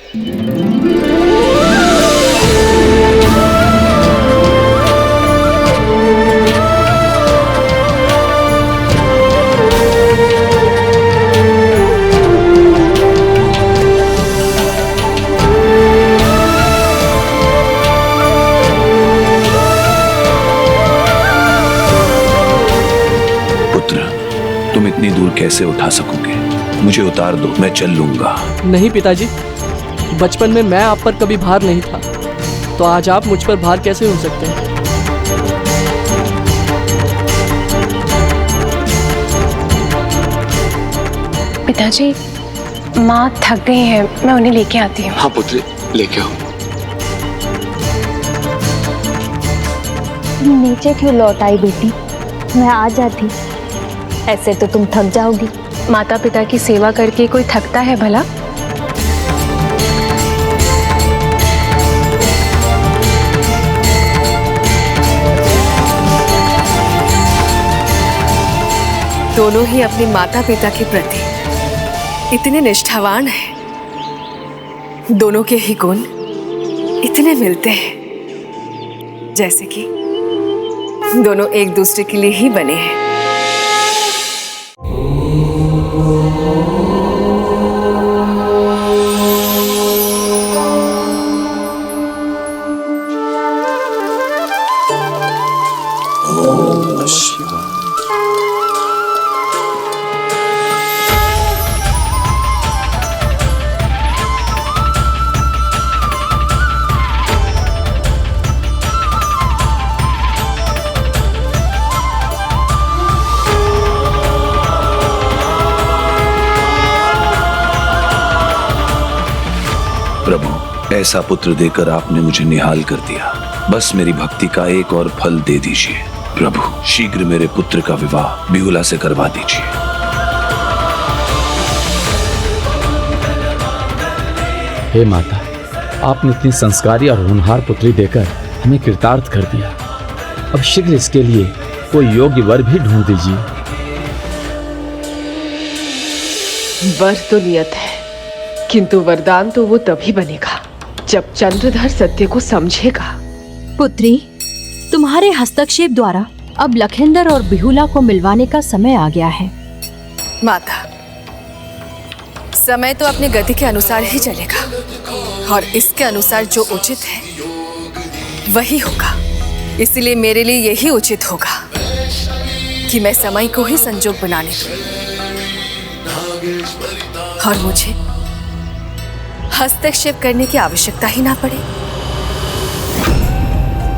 तुम इतनी दूर कैसे उठा सकोगे? मुझे उतार दो, मैं चल लूंगा। नहीं पिताजी, बचपन में मैं आप पर कभी भार नहीं था, तो आज आप मुझ पर भार कैसे हो सकते हैं? पिताजी, माँ थक गई हैं, मैं उन्हें लेके आती हूँ। हाँ पुत्री, लेके आओ। नीचे क्यों लौट आई बेटी? मैं आ जाती। ऐसे तो तुम थक जाओगी। माता पिता की सेवा करके कोई थकता है भला? दोनों ही अपने माता पिता के प्रति इतने निष्ठावान हैं। दोनों के ही गुण इतने मिलते हैं, जैसे कि दोनों एक दूसरे के लिए ही बने हैं। प्रभु, ऐसा पुत्र देकर आपने मुझे निहाल कर दिया। बस मेरी भक्ति का एक और फल दे दीजिए। प्रभु, शीघ्र मेरे पुत्र का विवाह बिहुला से करवा दीजिए। हे माता, आपने इतनी संस्कारी और होनहार पुत्री देकर हमें कृतार्थ कर दिया। अब शीघ्र इसके लिए कोई योग्य वर भी ढूंढ दीजिए। वर तो नियत है, किंतु वरदान तो वो तभी बनेगा जब चंद्रधर सत्य को समझेगा। पुत्री, तुम्हारे हस्तक्षेप द्वारा अब लखिंदर और बिहुला को मिलवाने का समय आ गया है। माता, समय तो अपने गति के अनुसार ही चलेगा और इसके अनुसार जो उचित है वही होगा। इसलिए मेरे लिए यही उचित होगा कि मैं समय को ही संजोग बनाने दूं और मुझे हस्तक्षेप करने की आवश्यकता ही ना पड़े।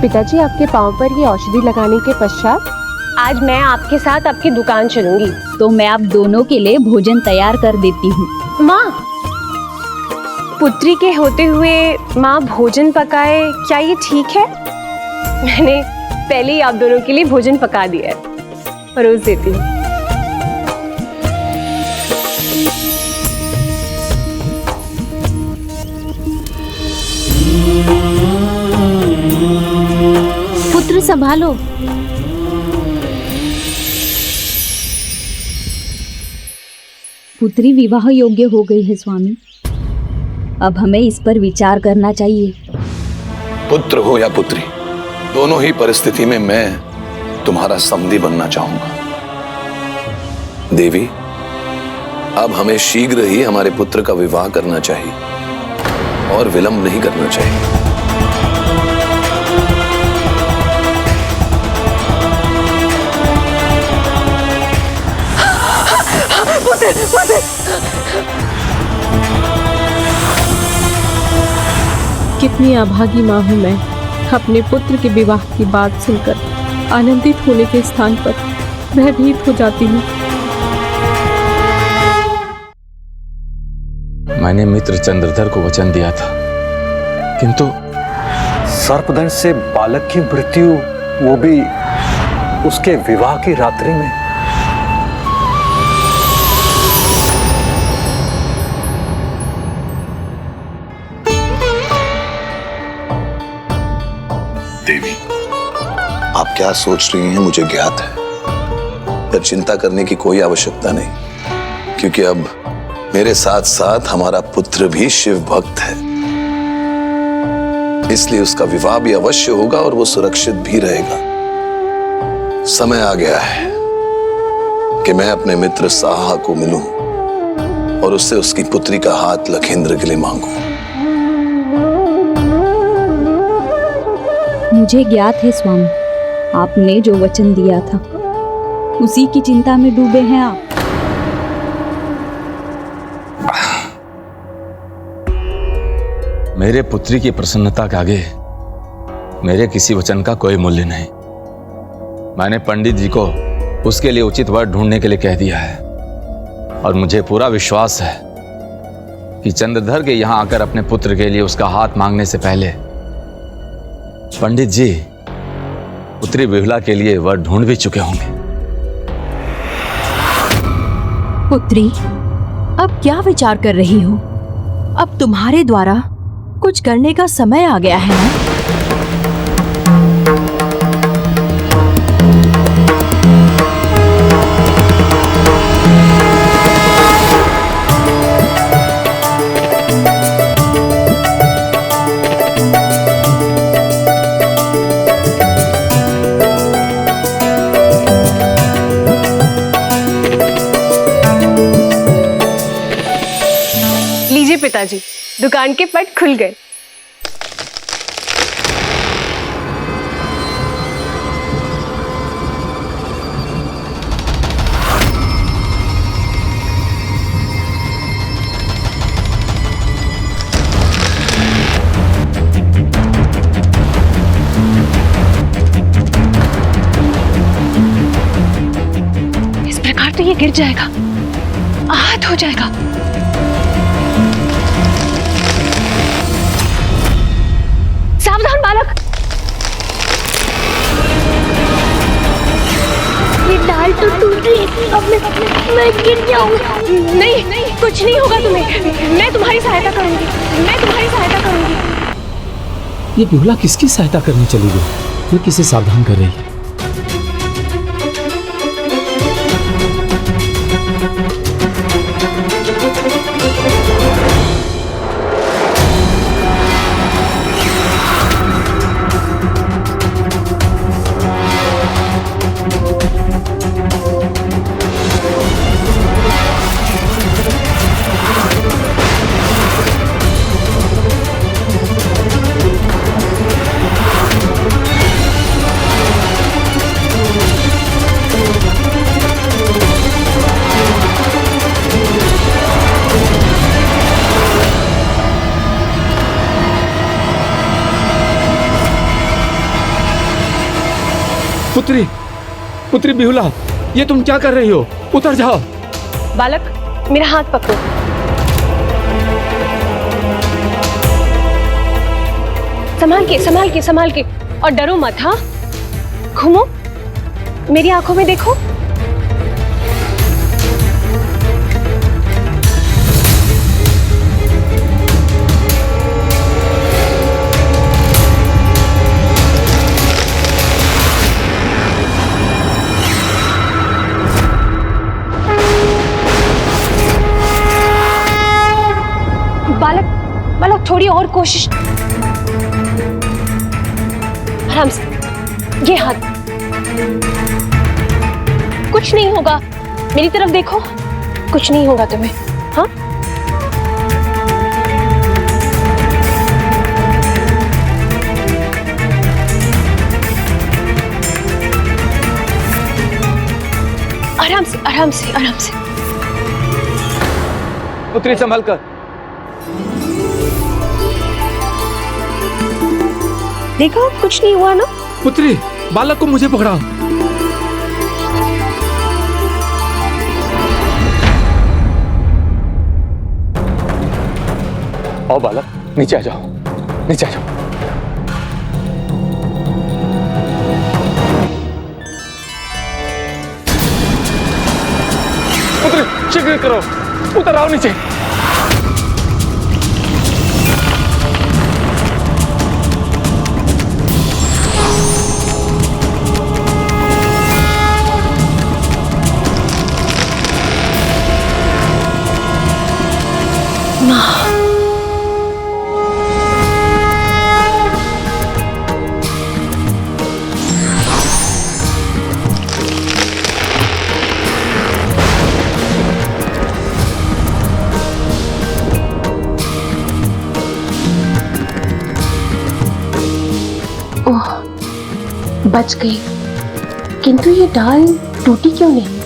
पिताजी, आपके पाँव पर ये औषधि लगाने के पश्चात आज मैं आपके साथ आपकी दुकान चलूंगी। तो मैं आप दोनों के लिए भोजन तैयार कर देती हूँ। माँ, पुत्री के होते हुए माँ भोजन पकाए, क्या ये ठीक है? मैंने पहले ही आप दोनों के लिए भोजन पका दिया है, परोस देती हूँ। पुत्र संभालो। पुत्री विवाह योग्य हो गई है स्वामी। अब हमें इस पर विचार करना चाहिए। पुत्र हो या पुत्री, दोनों ही परिस्थिति में मैं तुम्हारा समधी बनना चाहूंगा। देवी, अब हमें शीघ्र ही हमारे पुत्र का विवाह करना चाहिए और विलंब नहीं करना चाहिए। कितनी अभागी माँ हूँ मैं, अपने पुत्र के विवाह की बात सुनकर आनंदित होने के स्थान पर भयभीत हो जाती हूँ। मैंने मित्र चंद्रधर को वचन दिया था, किंतु सर्पदंश से बालक की मृत्यु, वो भी उसके विवाह की रात्रि में। देवी, आप क्या सोच रही हैं मुझे ज्ञात है, पर चिंता करने की कोई आवश्यकता नहीं, क्योंकि अब मेरे साथ साथ हमारा पुत्र भी शिव भक्त है। इसलिए उसका विवाह भी अवश्य होगा और वो सुरक्षित भी रहेगा। समय आ गया है कि मैं अपने मित्र साहा को मिलूं और उससे उसकी पुत्री का हाथ लखेंद्र के लिए मांगूं। मुझे ज्ञात है स्वामी, आपने जो वचन दिया था उसी की चिंता में डूबे हैं आप। मेरे पुत्री की प्रसन्नता के आगे मेरे किसी वचन का कोई मूल्य नहीं। मैंने पंडित जी को उसके लिए उचित वर ढूंढने के लिए कह दिया है और मुझे पूरा विश्वास है कि चंद्रधर के यहां आकर अपने पुत्र के लिए उसका हाथ मांगने से पहले पंडित जी पुत्री विहुला के लिए वर ढूंढ भी चुके होंगे। पुत्री, अब क्या विचार कर रही हो? अब तुम्हारे द्वारा कुछ करने का समय आ गया है ना? लीजिए पिताजी, दुकान के पट खुल गए। इस प्रकार तो ये गिर जाएगा, आहत हो जाएगा। सावधान बालक, ये डाल तो टूट रही, अब मैं गिर जाऊंगा। नहीं नहीं, कुछ नहीं होगा तुम्हें। मैं तुम्हारी सहायता करूंगी, मैं तुम्हारी सहायता करूंगी। ये बिहुला किसकी सहायता करने चली गई? ये किसे सावधान कर रही है? पुत्री, पुत्री बिहुला, ये तुम क्या कर रही हो? उतर जाओ। बालक, मेरा हाथ पकड़ो। संभाल के, संभाल के, संभाल के, और डरो मत। हाँ, घूमो, मेरी आंखों में देखो। बालक, बालक, थोड़ी और कोशिश। आराम से, ये हाथ। कुछ नहीं होगा, मेरी तरफ देखो, कुछ नहीं होगा तुम्हें। हाँ, आराम से, आराम से, आराम से। पुत्री संभल कर। देखो, कुछ नहीं हुआ ना? पुत्री, बालक को मुझे पकड़ाओ। आओ बालक, नीचे आ जाओ, नीचे आ जाओ। पुत्री, शीघ्र करो, उतर आओ नीचे। ओह, बच गई। किंतु ये डाल टूटी क्यों नहीं?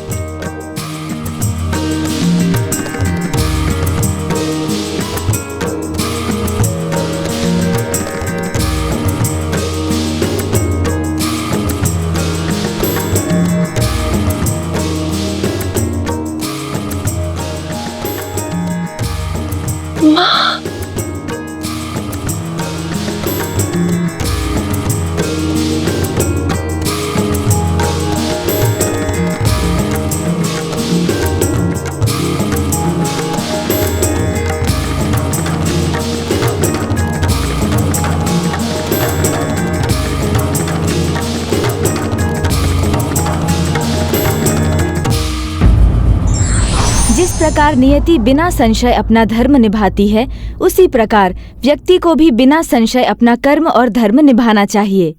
जिस प्रकार नियति बिना संशय अपना धर्म निभाती है, उसी प्रकार व्यक्ति को भी बिना संशय अपना कर्म और धर्म निभाना चाहिए।